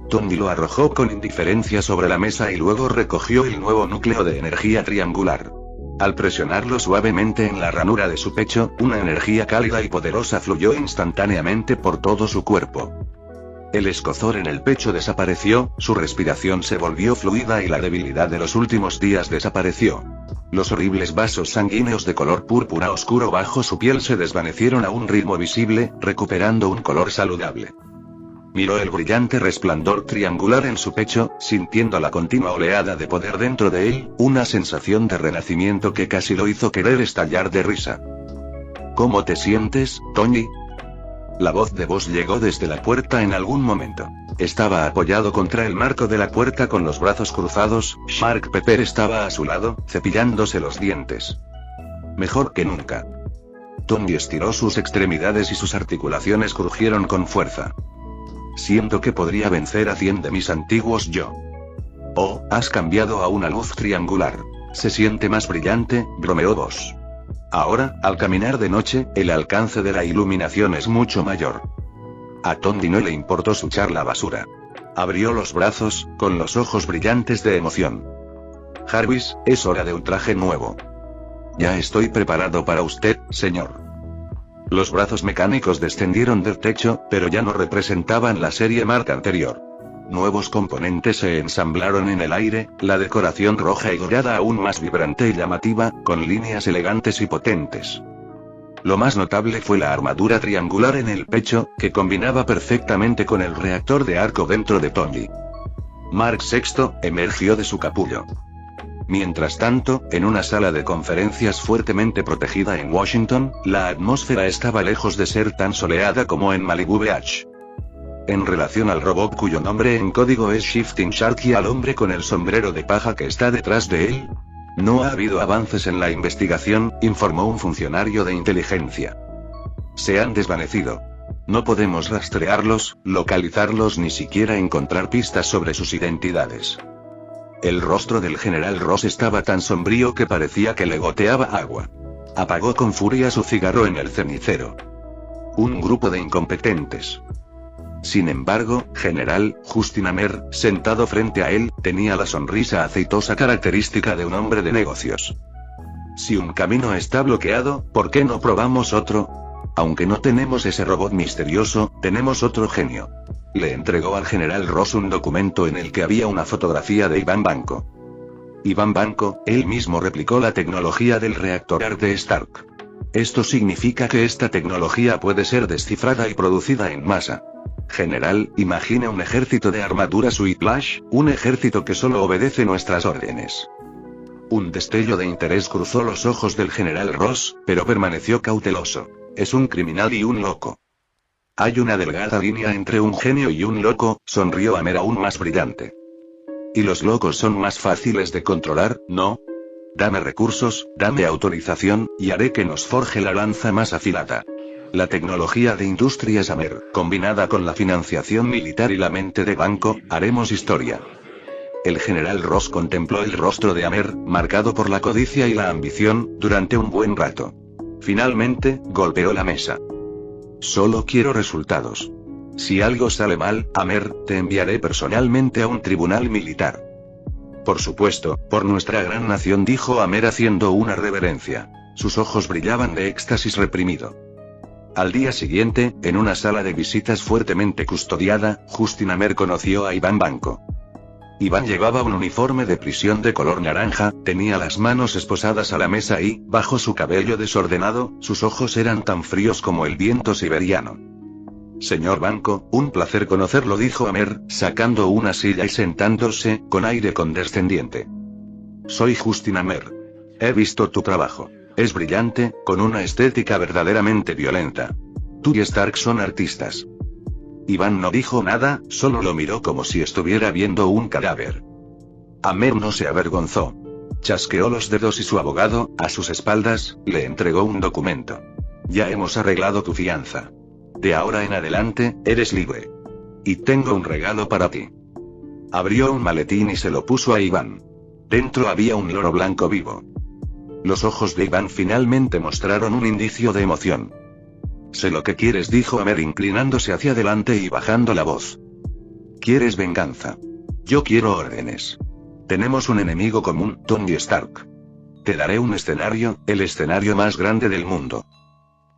Speaker 3: Tony lo arrojó con indiferencia sobre la mesa y luego recogió el nuevo núcleo de energía triangular. Al presionarlo suavemente en la ranura de su pecho, una energía cálida y poderosa fluyó instantáneamente por todo su cuerpo. El escozor en el pecho desapareció, su respiración se volvió fluida y la debilidad de los últimos días desapareció. Los horribles vasos sanguíneos de color púrpura oscuro bajo su piel se desvanecieron a un ritmo visible, recuperando un color saludable. Miró el brillante resplandor triangular en su pecho, sintiendo la continua oleada de poder dentro de él, una sensación de renacimiento que casi lo hizo querer estallar de risa. ¿Cómo te sientes, Tony? La voz de Boss llegó desde la puerta en algún momento. Estaba apoyado contra el marco de la puerta con los brazos cruzados, Mark Pepper estaba a su lado, cepillándose los dientes. Mejor que nunca. Tony estiró sus extremidades y sus articulaciones crujieron con fuerza. Siento que podría vencer a 100 de mis antiguos yo. Oh, has cambiado a una luz triangular. Se siente más brillante, bromeó Boss. Ahora, al caminar de noche, el alcance de la iluminación es mucho mayor. A Tony no le importó su charla basura. Abrió los brazos, con los ojos brillantes de emoción. Jarvis, es hora de un traje nuevo. Ya estoy preparado para usted, señor. Los brazos mecánicos descendieron del techo, pero ya no representaban la serie Mark anterior. Nuevos componentes se ensamblaron en el aire, la decoración roja y dorada aún más vibrante y llamativa, con líneas elegantes y potentes. Lo más notable fue la armadura triangular en el pecho, que combinaba perfectamente con el reactor de arco dentro de Tony. Mark VI emergió de su capullo. Mientras tanto, en una sala de conferencias fuertemente protegida en Washington, la atmósfera estaba lejos de ser tan soleada como en Malibu Beach. En relación al robot cuyo nombre en código es Shifting Shark y al hombre con el sombrero de paja que está detrás de él, no ha habido avances en la investigación, informó un funcionario de inteligencia. Se han desvanecido. No podemos rastrearlos, localizarlos ni siquiera encontrar pistas sobre sus identidades. El rostro del general Ross estaba tan sombrío que parecía que le goteaba agua. Apagó con furia su cigarro en el cenicero. Un grupo de incompetentes. Sin embargo, General Justin Amer, sentado frente a él, tenía la sonrisa aceitosa característica de un hombre de negocios. Si un camino está bloqueado, ¿por qué no probamos otro? Aunque no tenemos ese robot misterioso, tenemos otro genio. Le entregó al General Ross un documento en el que había una fotografía de Ivan Banco. Ivan Banco, él mismo replicó la tecnología del reactor de Stark. Esto significa que esta tecnología puede ser descifrada y producida en masa. General, imagine un ejército de armaduras Whiplash, un ejército que solo obedece nuestras órdenes. Un destello de interés cruzó los ojos del General Ross, pero permaneció cauteloso. Es un criminal y un loco. Hay una delgada línea entre un genio y un loco, sonrió Amer aún más brillante. Y los locos son más fáciles de controlar, ¿no? Dame recursos, dame autorización, y haré que nos forje la lanza más afilada. La tecnología de Industrias Amer, combinada con la financiación militar y la mente de Banco, haremos historia. El General Ross contempló el rostro de Amer, marcado por la codicia y la ambición, durante un buen rato. Finalmente, golpeó la mesa. Solo quiero resultados. Si algo sale mal, Amer, te enviaré personalmente a un tribunal militar. Por supuesto, por nuestra gran nación, dijo Amer haciendo una reverencia. Sus ojos brillaban de éxtasis reprimido. Al día siguiente, en una sala de visitas fuertemente custodiada, Justin Amer conoció a Ivan Banco. Iván llevaba un uniforme de prisión de color naranja, tenía las manos esposadas a la mesa y, bajo su cabello desordenado, sus ojos eran tan fríos como el viento siberiano. Señor Banco, un placer conocerlo, dijo Amer, sacando una silla y sentándose, con aire condescendiente. Soy Justin Amer. He visto tu trabajo. Es brillante, con una estética verdaderamente violenta. Tú y Stark son artistas. Iván no dijo nada, solo lo miró como si estuviera viendo un cadáver. Amer no se avergonzó. Chasqueó los dedos y su abogado, a sus espaldas, le entregó un documento. Ya hemos arreglado tu fianza. De ahora en adelante, eres libre. Y tengo un regalo para ti. Abrió un maletín y se lo puso a Iván. Dentro había un loro blanco vivo. Los ojos de Iván finalmente mostraron un indicio de emoción. Sé lo que quieres, dijo Amer inclinándose hacia adelante y bajando la voz. ¿Quieres venganza? Yo quiero órdenes. Tenemos un enemigo común, Tony Stark. Te daré un escenario, el escenario más grande del mundo.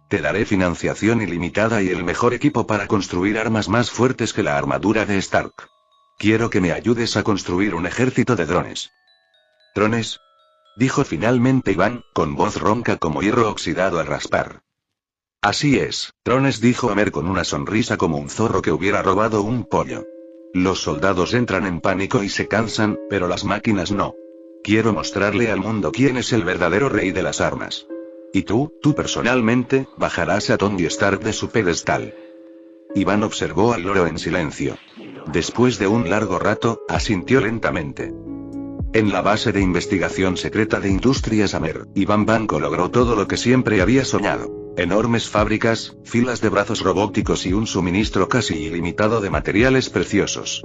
Speaker 3: Te daré financiación ilimitada y el mejor equipo para construir armas más fuertes que la armadura de Stark. Quiero que me ayudes a construir un ejército de drones. ¿Drones? Dijo finalmente Iván, con voz ronca como hierro oxidado al raspar. Así es, drones, dijo Amer con una sonrisa como un zorro que hubiera robado un pollo. Los soldados entran en pánico y se cansan, pero las máquinas no. Quiero mostrarle al mundo quién es el verdadero rey de las armas. Y tú personalmente, bajarás a Tony Stark de su pedestal. Iván observó al loro en silencio. Después de un largo rato, asintió lentamente. En la base de investigación secreta de Industrias Amer, Iván Banco logró todo lo que siempre había soñado. Enormes fábricas, filas de brazos robóticos y un suministro casi ilimitado de materiales preciosos.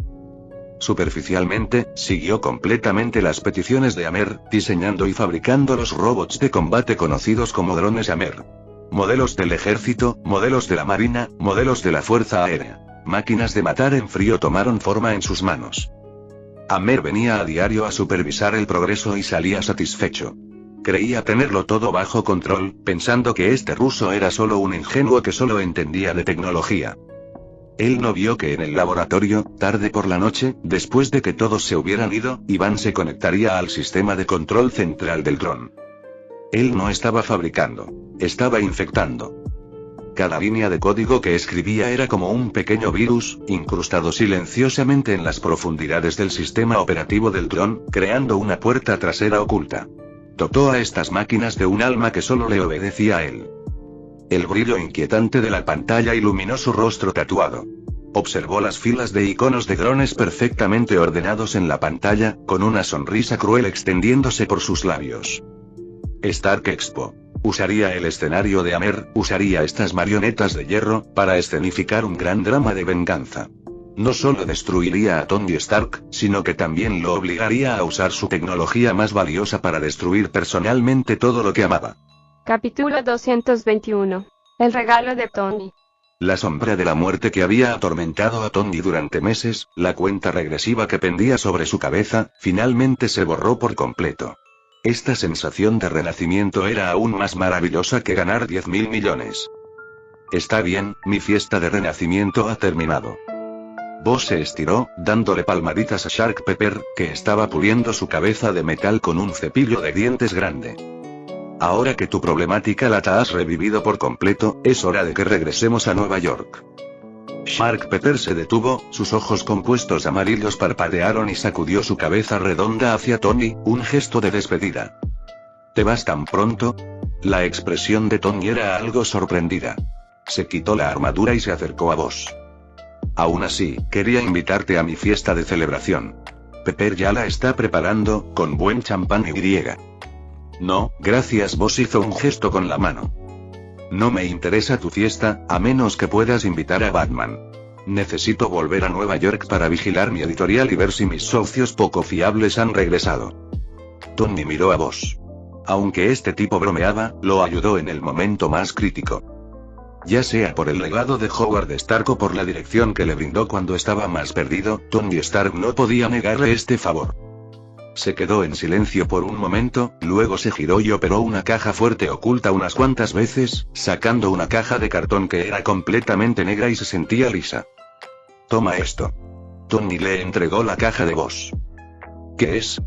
Speaker 3: Superficialmente, siguió completamente las peticiones de Amer, diseñando y fabricando los robots de combate conocidos como drones Amer. Modelos del ejército, modelos de la marina, modelos de la fuerza aérea. Máquinas de matar en frío tomaron forma en sus manos. Amer venía a diario a supervisar el progreso y salía satisfecho. Creía tenerlo todo bajo control, pensando que este ruso era solo un ingenuo que solo entendía de tecnología. Él no vio que en el laboratorio, tarde por la noche, después de que todos se hubieran ido, Iván se conectaría al sistema de control central del dron. Él no estaba fabricando, estaba infectando. Cada línea de código que escribía era como un pequeño virus, incrustado silenciosamente en las profundidades del sistema operativo del dron, creando una puerta trasera oculta. Dotó a estas máquinas de un alma que solo le obedecía a él. El brillo inquietante de la pantalla iluminó su rostro tatuado. Observó las filas de iconos de drones perfectamente ordenados en la pantalla, con una sonrisa cruel extendiéndose por sus labios. Stark Expo. Usaría el escenario de Amer, usaría estas marionetas de hierro, para escenificar un gran drama de venganza. No solo destruiría a Tony Stark, sino que también lo obligaría a usar su tecnología más valiosa para destruir personalmente todo lo que amaba.
Speaker 2: Capítulo 221. El regalo de Tony.
Speaker 3: La sombra de la muerte que había atormentado a Tony durante meses, la cuenta regresiva que pendía sobre su cabeza, finalmente se borró por completo. Esta sensación de renacimiento era aún más maravillosa que ganar 10.000 millones. Está bien, mi fiesta de renacimiento ha terminado. Boss se estiró, dándole palmaditas a Shark Pepper, que estaba puliendo su cabeza de metal con un cepillo de dientes grande. Ahora que tu problemática la has revivido por completo, es hora de que regresemos a Nueva York. Shark Pepper se detuvo, sus ojos compuestos amarillos parpadearon y sacudió su cabeza redonda hacia Tony, un gesto de despedida. ¿Te vas tan pronto? La expresión de Tony era algo sorprendida. Se quitó la armadura y se acercó a Boss. Aún así, quería invitarte a mi fiesta de celebración. Pepper ya la está preparando, con buen champán y. No, gracias. Boss hizo un gesto con la mano. No me interesa tu fiesta, a menos que puedas invitar a Batman. Necesito volver a Nueva York para vigilar mi editorial y ver si mis socios poco fiables han regresado. Tony miró a Boss. Aunque este tipo bromeaba, lo ayudó en el momento más crítico. Ya sea por el legado de Howard Stark o por la dirección que le brindó cuando estaba más perdido, Tony Stark no podía negarle este favor. Se quedó en silencio por un momento, luego se giró y operó una caja fuerte oculta unas cuantas veces, sacando una caja de cartón que era completamente negra y se sentía lisa. Toma esto. Tony le entregó la caja de Boss. ¿Qué es?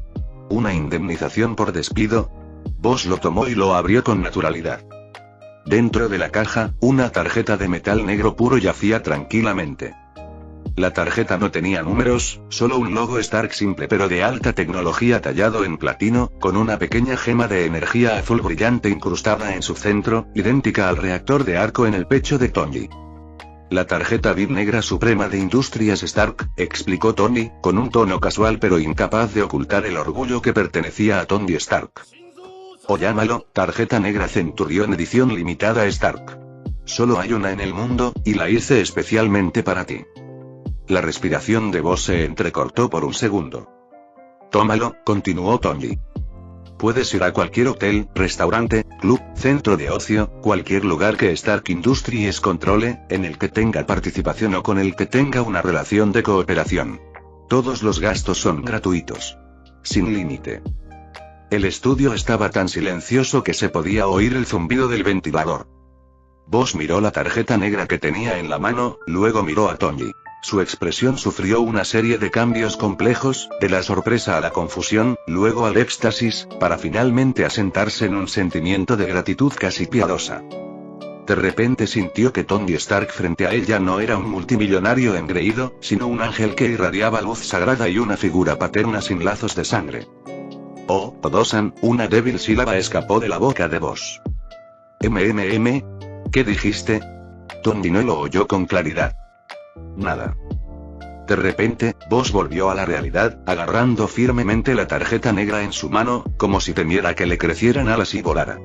Speaker 3: ¿Una indemnización por despido? Boss lo tomó y lo abrió con naturalidad. Dentro de la caja, una tarjeta de metal negro puro yacía tranquilamente. La tarjeta no tenía números, solo un logo Stark simple pero de alta tecnología tallado en platino, con una pequeña gema de energía azul brillante incrustada en su centro, idéntica al reactor de arco en el pecho de Tony. La tarjeta VIP negra suprema de Industrias Stark, explicó Tony, con un tono casual pero incapaz de ocultar el orgullo que pertenecía a Tony Stark. O llámalo, tarjeta negra Centurión edición limitada Stark. Solo hay una en el mundo, y la hice especialmente para ti. La respiración de Boss se entrecortó por un segundo. Tómalo, continuó Tony. Puedes ir a cualquier hotel, restaurante, club, centro de ocio, cualquier lugar que Stark Industries controle, en el que tenga participación o con el que tenga una relación de cooperación. Todos los gastos son gratuitos. Sin límite. El estudio estaba tan silencioso que se podía oír el zumbido del ventilador. Boss miró la tarjeta negra que tenía en la mano, luego miró a Tony. Su expresión sufrió una serie de cambios complejos, de la sorpresa a la confusión, luego al éxtasis, para finalmente asentarse en un sentimiento de gratitud casi piadosa. De repente sintió que Tony Stark frente a ella no era un multimillonario engreído, sino un ángel que irradiaba luz sagrada y una figura paterna sin lazos de sangre. Oh, Odosan, una débil sílaba escapó de la boca de Boss. ¿Qué dijiste? Tony no lo oyó con claridad. Nada. De repente, Boss volvió a la realidad, agarrando firmemente la tarjeta negra en su mano, como si temiera que le crecieran alas y volara.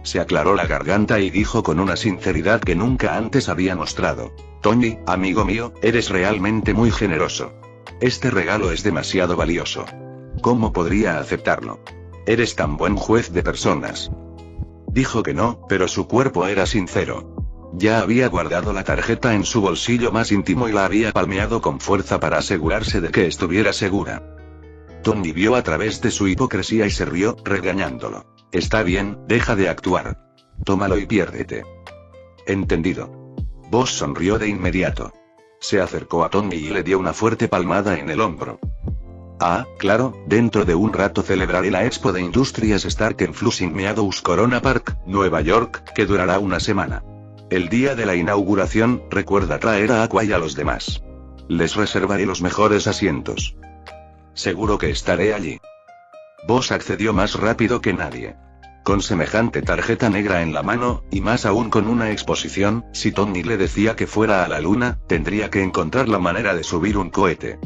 Speaker 3: Se aclaró la garganta y dijo con una sinceridad que nunca antes había mostrado. Tony, amigo mío, eres realmente muy generoso. Este regalo es demasiado valioso. ¿Cómo podría aceptarlo? Eres tan buen juez de personas. Dijo que no, pero su cuerpo era sincero. Ya había guardado la tarjeta en su bolsillo más íntimo y la había palmeado con fuerza para asegurarse de que estuviera segura. Tony vio a través de su hipocresía y se rió, regañándolo. Está bien, deja de actuar. Tómalo y piérdete. Entendido. Boss sonrió de inmediato. Se acercó a Tony y le dio una fuerte palmada en el hombro. Ah, claro, dentro de un rato celebraré la Expo de Industrias Stark en Flushing Meadows Corona Park, Nueva York, que durará una semana. El día de la inauguración, recuerda traer a Aqua y a los demás. Les reservaré los mejores asientos. Seguro que estaré allí. Boss accedió más rápido que nadie. Con semejante tarjeta negra en la mano, y más aún con una exposición, si Tony le decía que fuera a la luna, tendría que encontrar la manera de subir un cohete.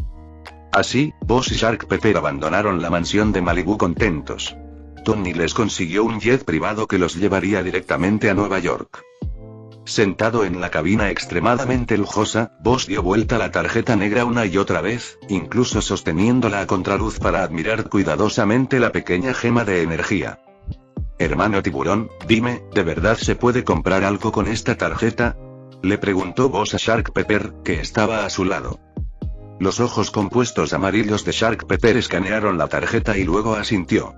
Speaker 3: Así, Boss y Shark Pepper abandonaron la mansión de Malibu contentos. Tony les consiguió un jet privado que los llevaría directamente a Nueva York. Sentado en la cabina extremadamente lujosa, Boss dio vuelta la tarjeta negra una y otra vez, incluso sosteniéndola a contraluz para admirar cuidadosamente la pequeña gema de energía. Hermano tiburón, dime, ¿de verdad se puede comprar algo con esta tarjeta? Le preguntó Boss a Shark Pepper, que estaba a su lado. Los ojos compuestos amarillos de Shark Pepper escanearon la tarjeta y luego asintió.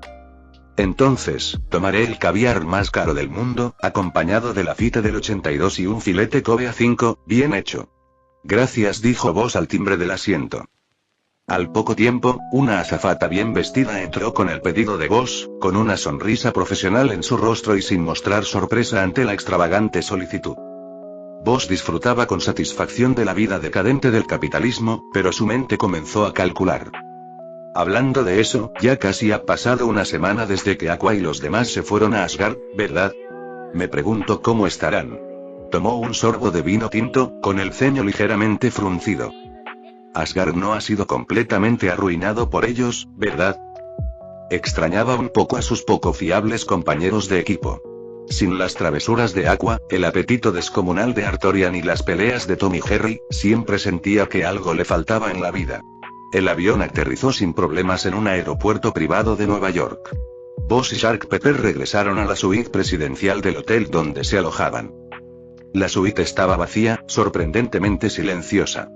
Speaker 3: Entonces, tomaré el caviar más caro del mundo, acompañado de la fita del 82 y un filete Kobe A5, bien hecho. Gracias, dijo Boss al timbre del asiento. Al poco tiempo, una azafata bien vestida entró con el pedido de Boss, con una sonrisa profesional en su rostro y sin mostrar sorpresa ante la extravagante solicitud. Boss disfrutaba con satisfacción de la vida decadente del capitalismo, pero su mente comenzó a calcular. Hablando de eso, ya casi ha pasado una semana desde que Aqua y los demás se fueron a Asgard, ¿verdad? Me pregunto cómo estarán. Tomó un sorbo de vino tinto, con el ceño ligeramente fruncido. Asgard no ha sido completamente arruinado por ellos, ¿verdad? Extrañaba un poco a sus poco fiables compañeros de equipo. Sin las travesuras de Aqua, el apetito descomunal de Artorian y las peleas de Tom y Jerry, siempre sentía que algo le faltaba en la vida. El avión aterrizó sin problemas en un aeropuerto privado de Nueva York. Boss y Shark Pepper regresaron a la suite presidencial del hotel donde se alojaban. La suite estaba vacía, sorprendentemente silenciosa.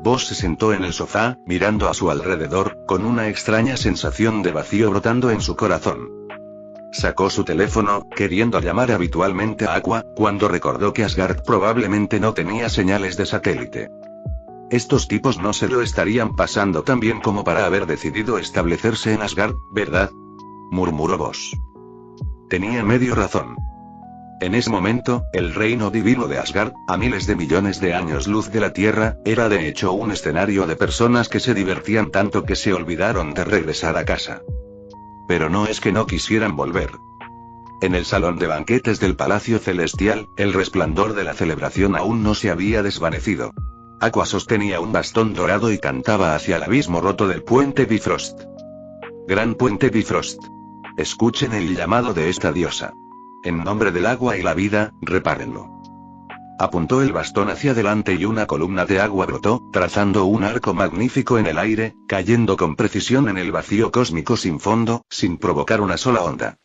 Speaker 3: Boss se sentó en el sofá, mirando a su alrededor, con una extraña sensación de vacío brotando en su corazón. Sacó su teléfono, queriendo llamar habitualmente a Aqua, cuando recordó que Asgard probablemente no tenía señales de satélite. Estos tipos no se lo estarían pasando tan bien como para haber decidido establecerse en Asgard, ¿verdad? Murmuró Boss. Tenía medio razón. En ese momento, el reino divino de Asgard, a miles de millones de años luz de la Tierra, era de hecho un escenario de personas que se divertían tanto que se olvidaron de regresar a casa. Pero no es que no quisieran volver. En el salón de banquetes del Palacio Celestial, el resplandor de la celebración aún no se había desvanecido. Aqua sostenía un bastón dorado y cantaba hacia el abismo roto del puente Bifrost. Gran puente Bifrost. Escuchen el llamado de esta diosa. En nombre del agua y la vida, repárenlo. Apuntó el bastón hacia adelante y una columna de agua brotó, trazando un arco magnífico en el aire, cayendo con precisión en el vacío cósmico sin fondo, sin provocar una sola onda.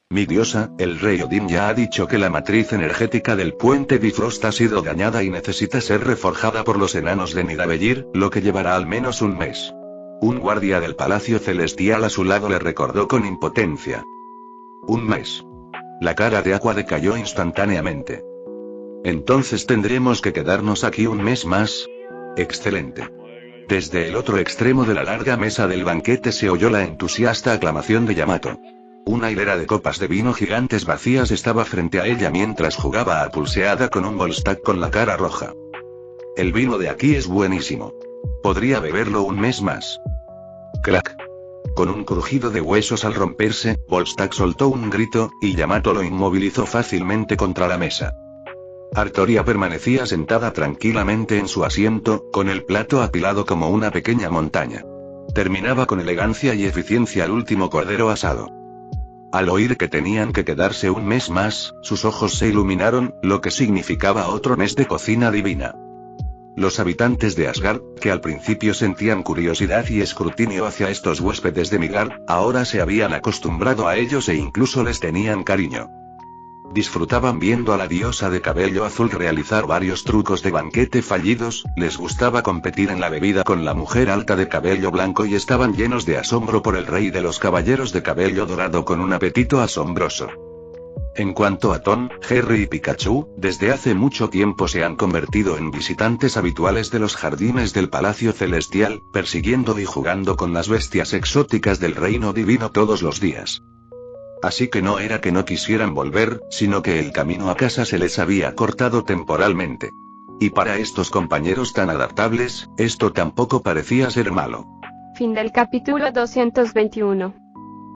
Speaker 3: Mi diosa, el rey Odín ya ha dicho que la matriz energética del puente Bifrost ha sido dañada y necesita ser reforjada por los enanos de Nidavellir, lo que llevará al menos un mes. Un guardia del Palacio Celestial a su lado le recordó con impotencia. Un mes. La cara de Aqua decayó instantáneamente. Entonces tendremos que quedarnos aquí un mes más. Excelente. Desde el otro extremo de la larga mesa del banquete se oyó la entusiasta aclamación de Yamato. Una hilera de copas de vino gigantes vacías estaba frente a ella mientras jugaba a pulseada con un Volstagg con la cara roja. El vino de aquí es buenísimo. Podría beberlo un mes más. Crack. Con un crujido de huesos al romperse, Volstagg soltó un grito, y Yamato lo inmovilizó fácilmente contra la mesa. Artoria permanecía sentada tranquilamente en su asiento, con el plato apilado como una pequeña montaña. Terminaba con elegancia y eficiencia el último cordero asado. Al oír que tenían que quedarse un mes más, sus ojos se iluminaron, lo que significaba otro mes de cocina divina. Los habitantes de Asgard, que al principio sentían curiosidad y escrutinio hacia estos huéspedes de Midgard, ahora se habían acostumbrado a ellos e incluso les tenían cariño. Disfrutaban viendo a la diosa de cabello azul realizar varios trucos de banquete fallidos, les gustaba competir en la bebida con la mujer alta de cabello blanco y estaban llenos de asombro por el rey de los caballeros de cabello dorado con un apetito asombroso. En cuanto a Tom, Jerry y Pikachu, desde hace mucho tiempo se han convertido en visitantes habituales de los jardines del Palacio Celestial, persiguiendo y jugando con las bestias exóticas del reino divino todos los días. Así que no era que no quisieran volver, sino que el camino a casa se les había cortado temporalmente. Y para estos compañeros tan adaptables, esto tampoco parecía ser malo.
Speaker 2: Fin del capítulo 221.